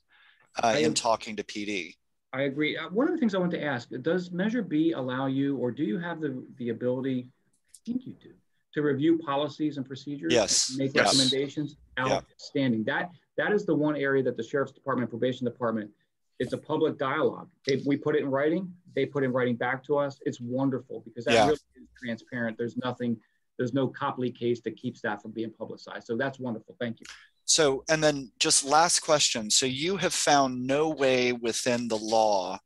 in talking to PD. I agree. One of the things I want to ask, does Measure B allow you, or do you have the ability, I think you do, to review policies and procedures? Yes. And make recommendations? Outstanding. That is the one area that the Sheriff's Department, Probation Department, it's a public dialogue. We put it in writing. They put in writing back to us. It's wonderful because that really is transparent. There's no Copley case that keeps that from being publicized. So that's wonderful. Thank you. So, and then just last question. So you have found no way within the law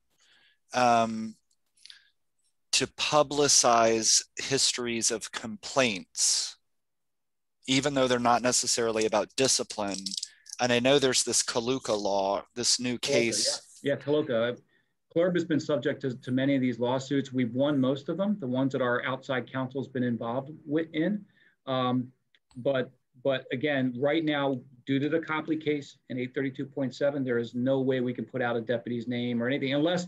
to publicize histories of complaints, even though they're not necessarily about discipline. And I know there's this Kaluka law, this new case. Yeah, Kaluka. CLRB has been subject to many of these lawsuits. We've won most of them, the ones that our outside counsel has been involved in. But again, right now, due to the Copley case in 832.7, there is no way we can put out a deputy's name or anything unless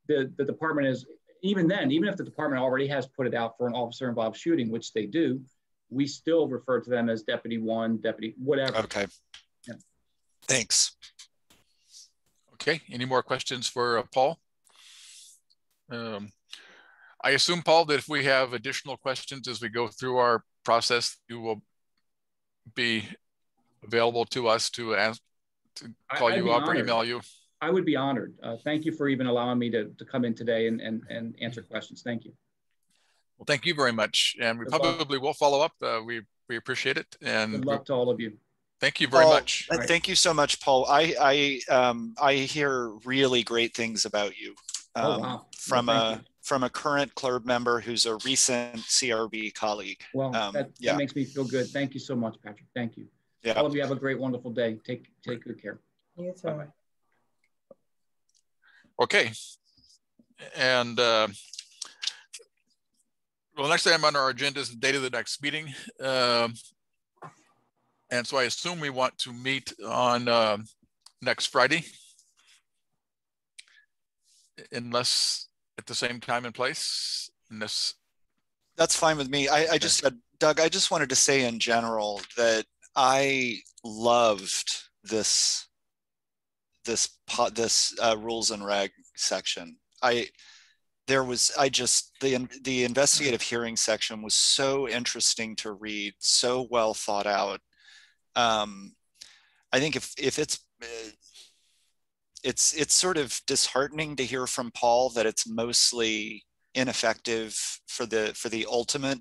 the department is, even if the department already has put it out for an officer involved shooting, which they do, we still refer to them as deputy 1, deputy, whatever. Okay. Yeah. Thanks. Okay, any more questions for Paul? I assume, Paul, that if we have additional questions as we go through our process, you will be available to us to ask, to call you up or email you. I would be honored. Thank you for even allowing me to come in today and answer questions. Thank you. Well, thank you very much. And we probably will follow up. We appreciate it. And good luck to all of you. Thank you very Paul, much. Thank you so much, Paul. I hear really great things about you. Oh, wow. From Well, from a current club member who's a recent CRB colleague. well, that makes me feel good. Thank you so much, Patrick. Thank you. Yeah. All of you have a great, wonderful day. Take good care. You too. Bye-bye. Okay. And well, next item on our agenda is the date of the next meeting. And so I assume we want to meet on next Friday, unless at the same time and place. Unless that's fine with me. I just said, Doug, I just wanted to say in general that I loved this rules and reg section. The investigative hearing section was so interesting to read, so well thought out. I think if it's sort of disheartening to hear from Paul that it's mostly ineffective for the ultimate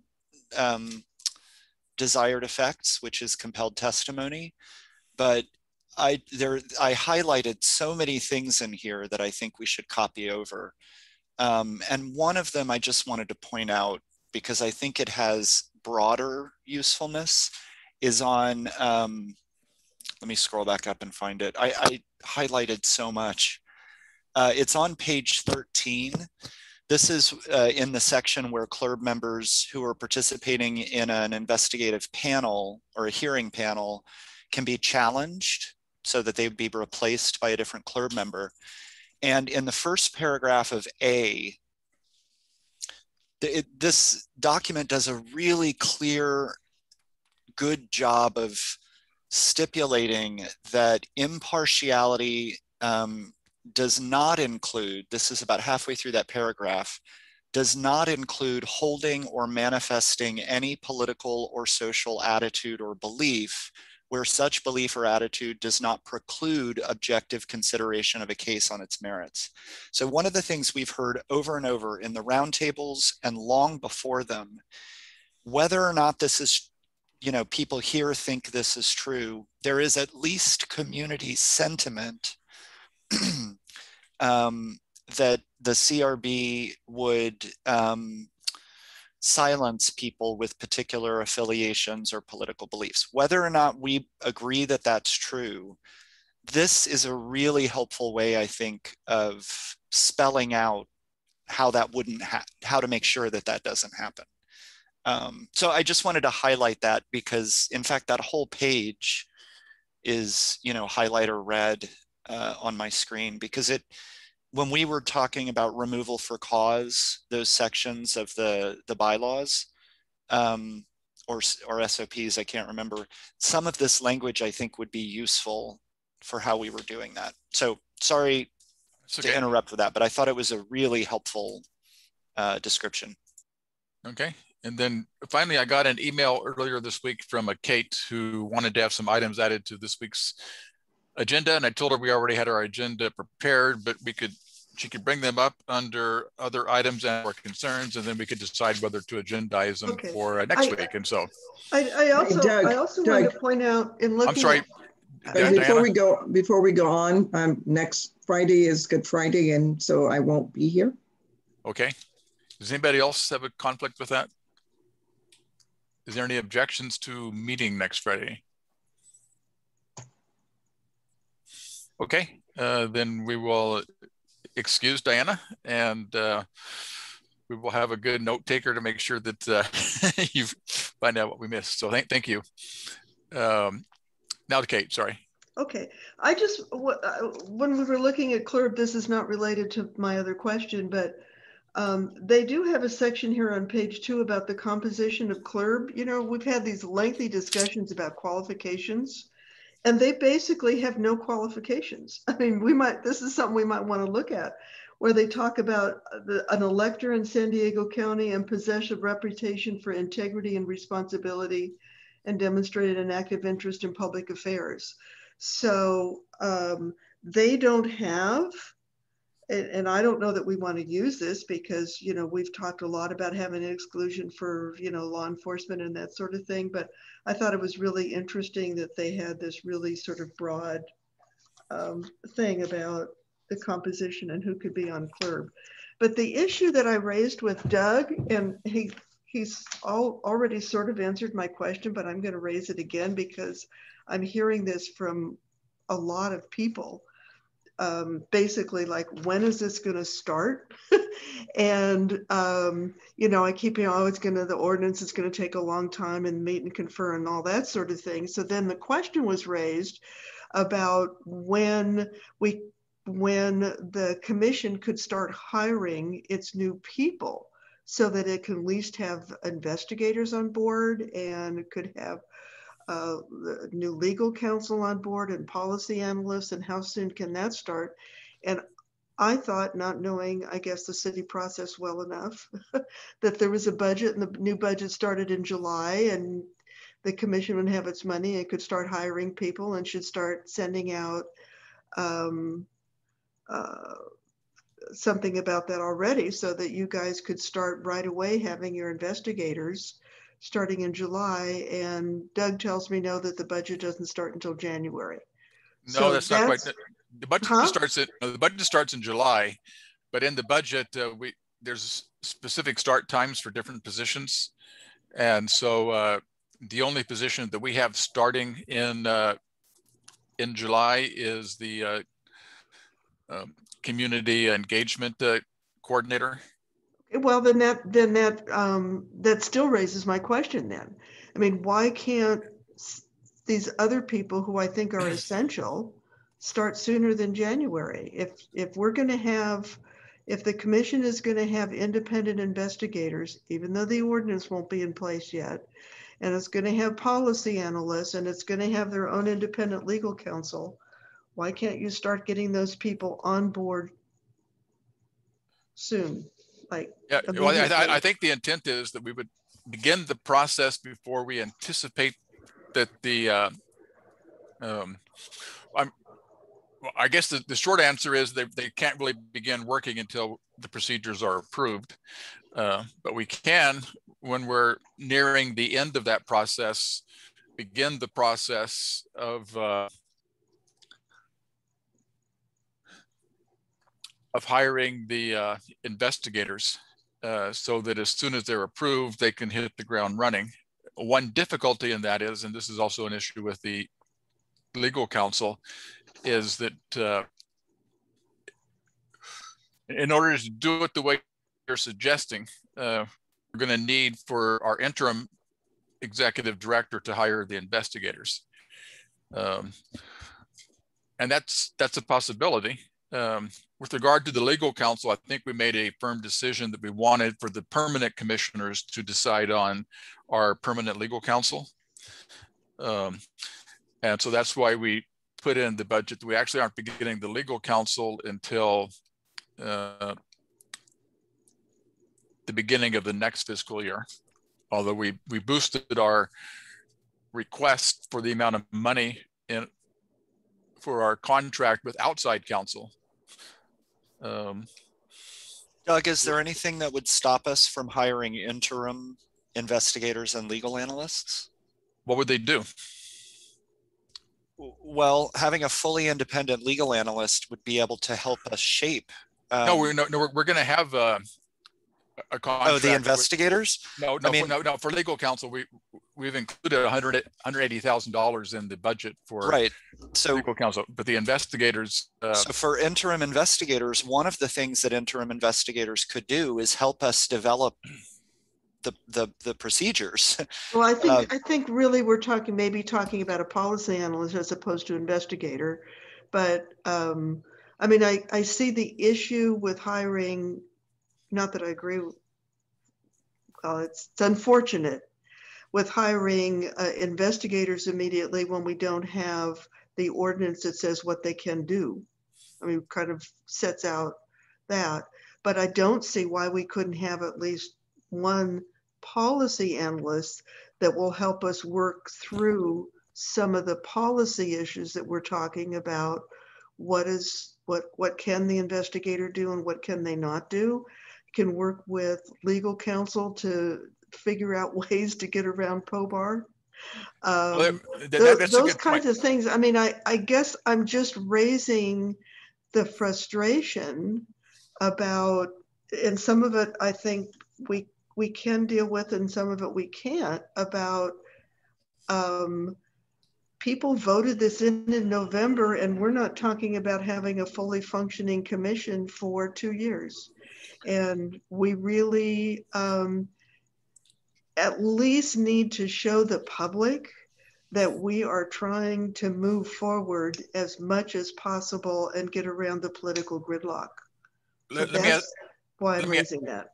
desired effects, which is compelled testimony. But I highlighted so many things in here that I think we should copy over. And one of them I just wanted to point out, because I think it has broader usefulness, is on, let me scroll back up and find it. I highlighted so much. It's on page 13. This is in the section where CLRB members who are participating in an investigative panel or a hearing panel can be challenged so that they would be replaced by a different CLRB member. And in the first paragraph of A, this document does a really clear, good job of stipulating that impartiality does not include, this is about halfway through that paragraph, does not include holding or manifesting any political or social attitude or belief where such belief or attitude does not preclude objective consideration of a case on its merits. So one of the things we've heard over and over in the roundtables and long before them, whether or not this is, people here think this is true, there is at least community sentiment that the CRB would silence people with particular affiliations or political beliefs. Whether or not we agree that that's true, this is a really helpful way, I think, of spelling out how that how to make sure that that doesn't happen. So I just wanted to highlight that because, in fact, that whole page is, highlighter red on my screen, because when we were talking about removal for cause, those sections of the bylaws or SOPs, I can't remember, some of this language I think would be useful for how we were doing that. So sorry to interrupt with that, but I thought it was a really helpful description. Okay. And then finally, I got an email earlier this week from a Kate who wanted to have some items added to this week's agenda. And I told her we already had our agenda prepared, but she could bring them up under other items and or concerns, and then we could decide whether to agendize them for next week. And so I also wanted to point out in looking. I'm sorry. Before we go on, next Friday is Good Friday, and so I won't be here. Okay. Does anybody else have a conflict with that? Is there any objections to meeting next Friday? Okay, then we will excuse Diana, and we will have a good note taker to make sure that you find out what we missed. So thank you. Now to Kate, sorry. Okay, I just, when we were looking at CLRB, this is not related to my other question, but they do have a section here on page 2 about the composition of CLRB. We've had these lengthy discussions about qualifications, and they basically have no qualifications. I mean, this is something we might want to look at, where they talk about an elector in San Diego County and possess a reputation for integrity and responsibility and demonstrated an active interest in public affairs. So they don't have and I don't know that we want to use this because, you know, we've talked a lot about having an exclusion for, you know, law enforcement and that sort of thing. But I thought it was really interesting that they had this really sort of broad thing about the composition and who could be on CLRB. But the issue that I raised with Doug, and he's already sort of answered my question, but I'm going to raise it again because I'm hearing this from a lot of people. Basically, like, when is this going to start? And you know, I keep hearing, oh, the ordinance is going to take a long time and meet and confer and all that sort of thing. So then the question was raised about when the commission could start hiring its new people so that it can at least have investigators on board and could have the new legal counsel on board and policy analysts, and how soon can that start? And I thought, not knowing, I guess, the city process well enough, that there was a budget, and the new budget started in July, and the commission would have its money and could start hiring people and should start sending out something about that already, so that you guys could start right away having your investigators starting in July. And Doug tells me no, that the budget doesn't start until January. No, so that's not quite. The budget starts in July, but in the budget, there's specific start times for different positions. And so the only position that we have starting in July is the community engagement coordinator. Well, then that still raises my question then. I mean, why can't these other people who I think are essential start sooner than January? If we're going to have, if the commission is going to have independent investigators, even though the ordinance won't be in place yet, and it's going to have policy analysts, and it's going to have their own independent legal counsel, why can't you start getting those people on board soon? Like, yeah, well, I think the intent is that we would begin the process before we anticipate that the I guess the short answer is they can't really begin working until the procedures are approved, but we can, when we're nearing the end of that process, begin the process of hiring the investigators, so that as soon as they're approved, they can hit the ground running. One difficulty in that is, and this is also an issue with the legal counsel, is that in order to do it the way you're suggesting, we're going to need for our interim executive director to hire the investigators. And that's a possibility. With regard to the legal counsel, I think we made a firm decision that we wanted for the permanent commissioners to decide on our permanent legal counsel. And so that's why we put in the budget that we actually aren't beginning the legal counsel until the beginning of the next fiscal year. Although we boosted our request for the amount of money for our contract with outside counsel. Doug, is there anything that would stop us from hiring interim investigators and legal analysts? What would they do? Well, having a fully independent legal analyst would be able to help us shape. No, we're going to have a contract. Oh, the investigators? No, for legal counsel, we've included $180,000 in the budget for legal counsel, but the investigators. So for interim investigators, one of the things that interim investigators could do is help us develop the procedures. Well, I think really we're talking about a policy analyst as opposed to investigator, but I mean, I see the issue with hiring. Not that I agree with, well, it's unfortunate with hiring investigators immediately when we don't have the ordinance that says what they can do. I mean, kind of sets out that, but I don't see why we couldn't have at least one policy analyst that will help us work through some of the policy issues that we're talking about what can the investigator do and what can they not do. Can work with legal counsel to figure out ways to get around POBAR. Those kinds of things. I mean, I guess I'm just raising the frustration about, and some of it I think we can deal with and some of it we can't, about people voted this in November, and we're not talking about having a fully functioning commission for 2 years. And we really at least need to show the public that we are trying to move forward as much as possible and get around the political gridlock. So that's why I'm raising that.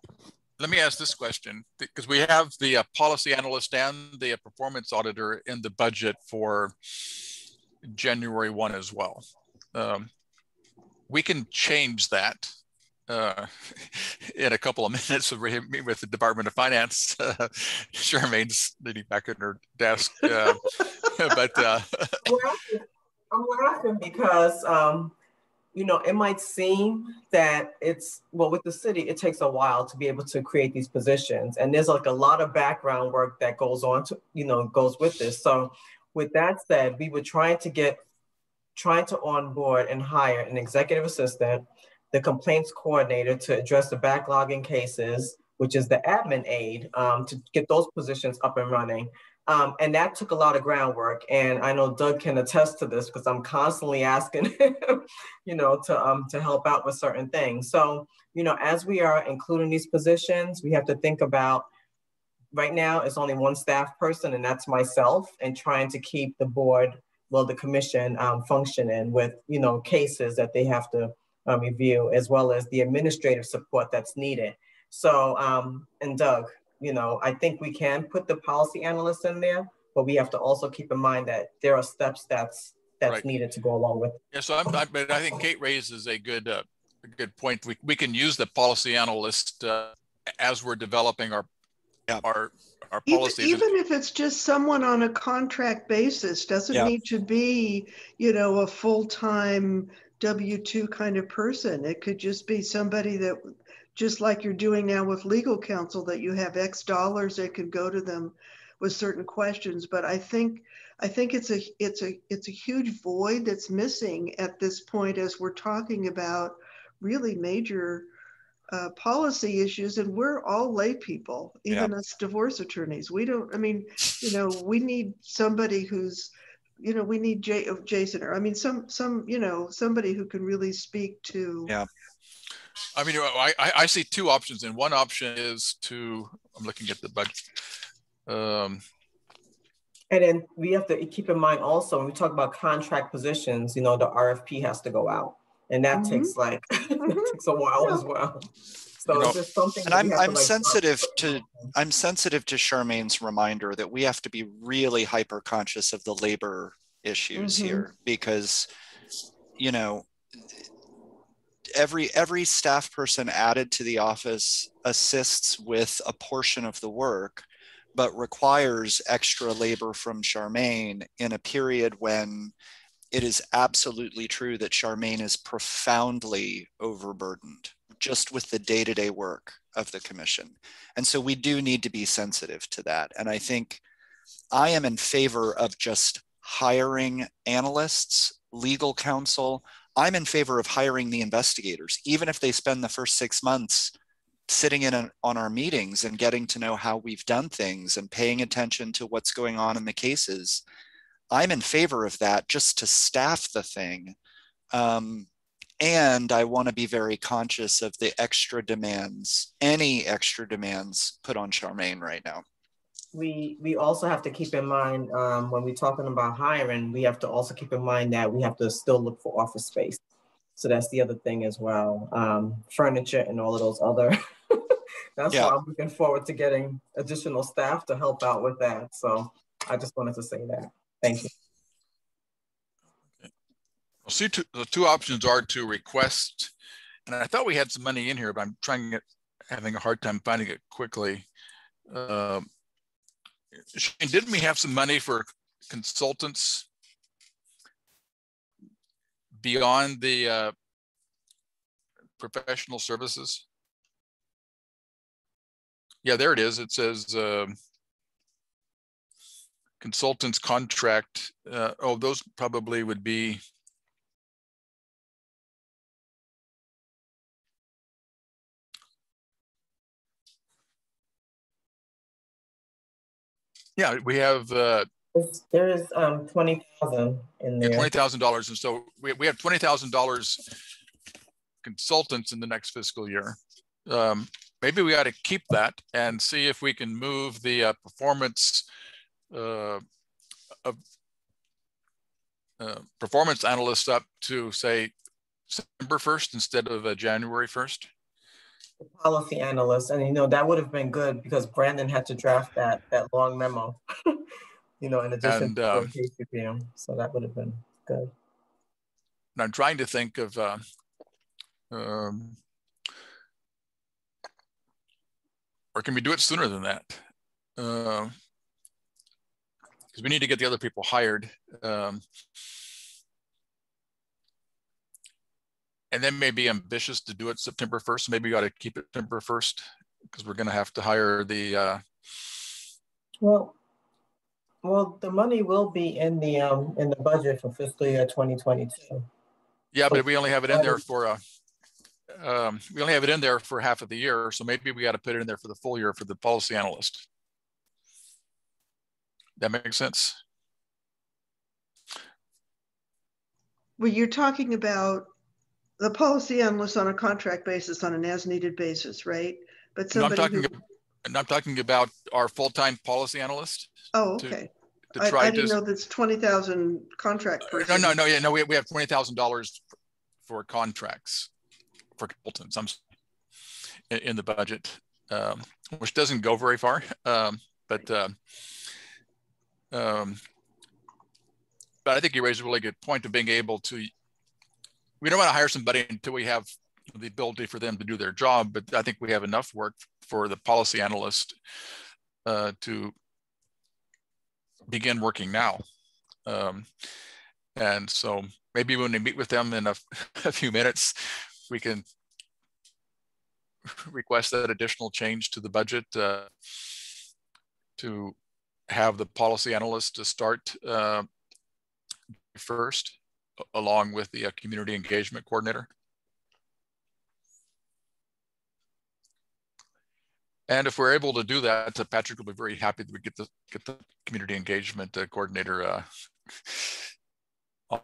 Let me ask this question, because we have the policy analyst and the performance auditor in the budget for January 1 as well. We can change that in a couple of minutes with the Department of Finance. Charmaine's leaning back at her desk. But I'm laughing because you know, it might seem that it's, well, with the city, it takes a while to be able to create these positions. And there's like a lot of background work that goes on to, you know, goes with this. So with that said, we were trying to onboard and hire an executive assistant, the complaints coordinator to address the backlogging cases, which is the admin aide, to get those positions up and running. And that took a lot of groundwork. And I know Doug can attest to this because I'm constantly asking him, you know, to help out with certain things. So, you know, as we are including these positions, we have to think about, right now, it's only one staff person, and that's myself, and trying to keep the board, well, the commission functioning with, you know, cases that they have to review, as well as the administrative support that's needed. So, and Doug, you know, I think we can put the policy analyst in there, but we have to also keep in mind that there are steps that's right. Needed to go along with it. Yeah, so but I think Kate raises a good point. We can use the policy analyst as we're developing our policies. Even if it's just someone on a contract basis, doesn't need to be, you know, a full-time W-2 kind of person. It could just be somebody that, just like you're doing now with legal counsel, that you have X dollars that could go to them with certain questions. But I think it's a huge void that's missing at this point as we're talking about really major policy issues, and we're all lay people, even us divorce attorneys. We don't, I mean, you know, we need somebody who's, you know, we need Jason, or I mean, some, you know, somebody who can really speak to. Yeah. I mean, I see two options, and one option is to, I'm looking at the budget. And then we have to keep in mind also, when we talk about contract positions, you know, the RFP has to go out, and that takes like, it takes a while as well. So you know, it's just something. And I'm sensitive to Charmaine's reminder that we have to be really hyper conscious of the labor issues here, because, you know, every staff person added to the office assists with a portion of the work, but requires extra labor from Charmaine in a period when it is absolutely true that Charmaine is profoundly overburdened just with the day-to-day work of the commission. And so we do need to be sensitive to that. And I think I am in favor of just hiring analysts, legal counsel. I'm in favor of hiring the investigators, even if they spend the first 6 months sitting in on our meetings and getting to know how we've done things and paying attention to what's going on in the cases. I'm in favor of that, just to staff the thing. And I want to be very conscious of the extra demands, any extra demands put on Charmaine right now. We also have to keep in mind, when we're talking about hiring, we have to also keep in mind that we have to still look for office space. So that's the other thing as well. Furniture and all of those other, that's why I'm looking forward to getting additional staff to help out with that. So I just wanted to say that. Thank you. Well, see, the two options are to request, and I thought we had some money in here, but I'm having a hard time finding it quickly. Didn't we have some money for consultants beyond the professional services. Yeah, there it is. It says consultants contract. Oh, those probably would be. Yeah, we have. There is 20,000 in there. $20,000, and so we have $20,000 consultants in the next fiscal year. Maybe we ought to keep that and see if we can move the performance performance analysts up to, say, September 1st instead of January 1st. The policy analyst, and that would have been good because Brandon had to draft that long memo. In addition to KCPM, so that would have been good. And I'm trying to think of or can we do it sooner than that? Because we need to get the other people hired. And then maybe ambitious to do it September 1st. Maybe we ought to keep it September 1st because we're going to have to hire the. Well, the money will be in the budget for fiscal year 2022. Yeah, but we only have it in there for we only have it in there for half of the year, so maybe we got to put it in there for the full year for the policy analyst. That makes sense. Well, you're talking about the policy analyst on a contract basis, on an as-needed basis, right? But somebody I'm talking about our full-time policy analyst. Oh, okay. I didn't know that's 20,000 contract person. No. We have $20,000 for contracts for consultants in the budget, which doesn't go very far. But I think you raised a really good point of being able to. We don't want to hire somebody until we have the ability for them to do their job, but I think we have enough work for the policy analyst to begin working now. And so maybe when we meet with them in a few minutes, we can request that additional change to the budget to have the policy analyst to start first, along with the community engagement coordinator. And if we're able to do that, Patrick will be very happy that we get the community engagement coordinator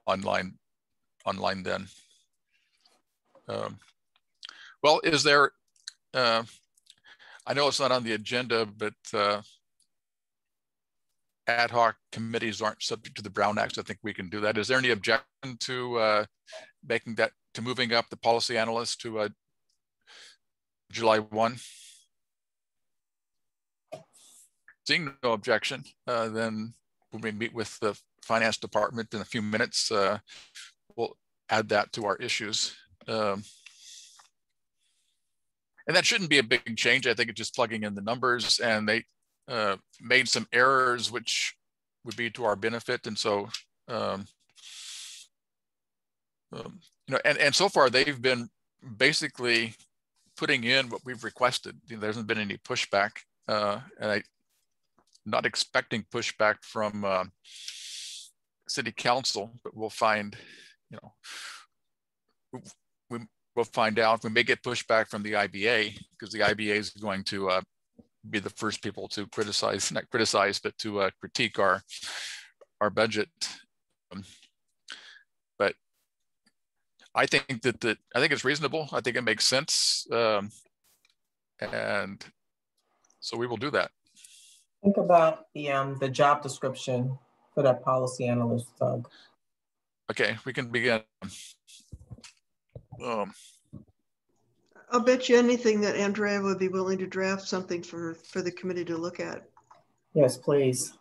online then. Well, is there? I know it's not on the agenda, but ad hoc committees aren't subject to the Brown Act. So I think we can do that. Is there any objection to moving up the policy analyst to July 1? Seeing no objection, then when we meet with the finance department in a few minutes, we'll add that to our issues. And that shouldn't be a big change. I think it's just plugging in the numbers, and they made some errors, which would be to our benefit. And so, and so far they've been basically putting in what we've requested. There hasn't been any pushback, and I'm not expecting pushback from city council, but we'll find, we'll find out. We may get pushback from the IBA, because the IBA is going to be the first people to criticize, not criticize, but to critique our budget. But I think I think it's reasonable. I think it makes sense, and so we will do that. Think about the job description for that policy analyst, Doug. Okay, we can begin. I'll bet you anything that Andrea would be willing to draft something for the committee to look at. Yes, please.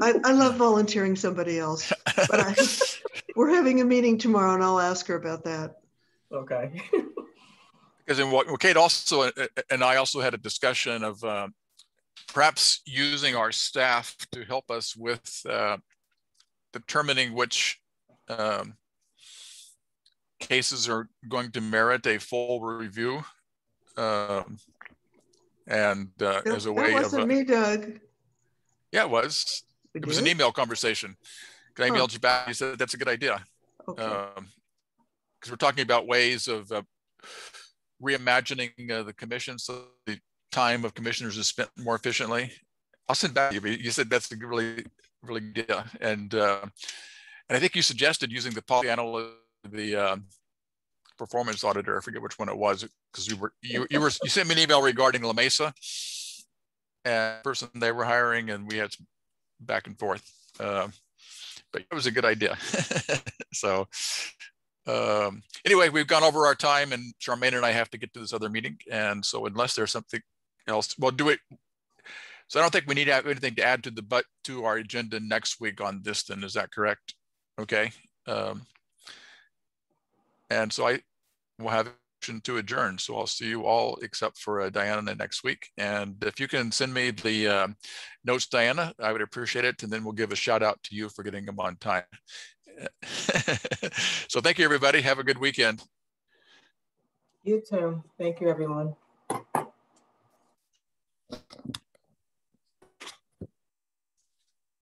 I love volunteering somebody else, but we're having a meeting tomorrow and I'll ask her about that. Okay. Because in what Kate also and I also had a discussion of perhaps using our staff to help us with determining which cases are going to merit a full review. And as a way that of wasn't me, Doug. Yeah, it was. It was an email conversation. I emailed you back. You said that's a good idea. Okay. Because we're talking about ways of reimagining the commission so the time of commissioners is spent more efficiently. I'll send back to you, but you said that's a really, really good idea. And I think you suggested using the policy analyst, the performance auditor. I forget which one it was, because you sent me an email regarding La Mesa and the person they were hiring, and we had some back and forth. But it was a good idea. So anyway, we've gone over our time, and Charmaine and I have to get to this other meeting. And so unless there's something else, well, do it. So I don't think we need to have anything to add to our agenda next week on this then, is that correct? Okay. And so I will have to adjourn. So I'll see you all except for Diana next week. And if you can send me the notes, Diana, I would appreciate it. And then we'll give a shout out to you for getting them on time. So thank you, everybody. Have a good weekend. You too. Thank you, everyone.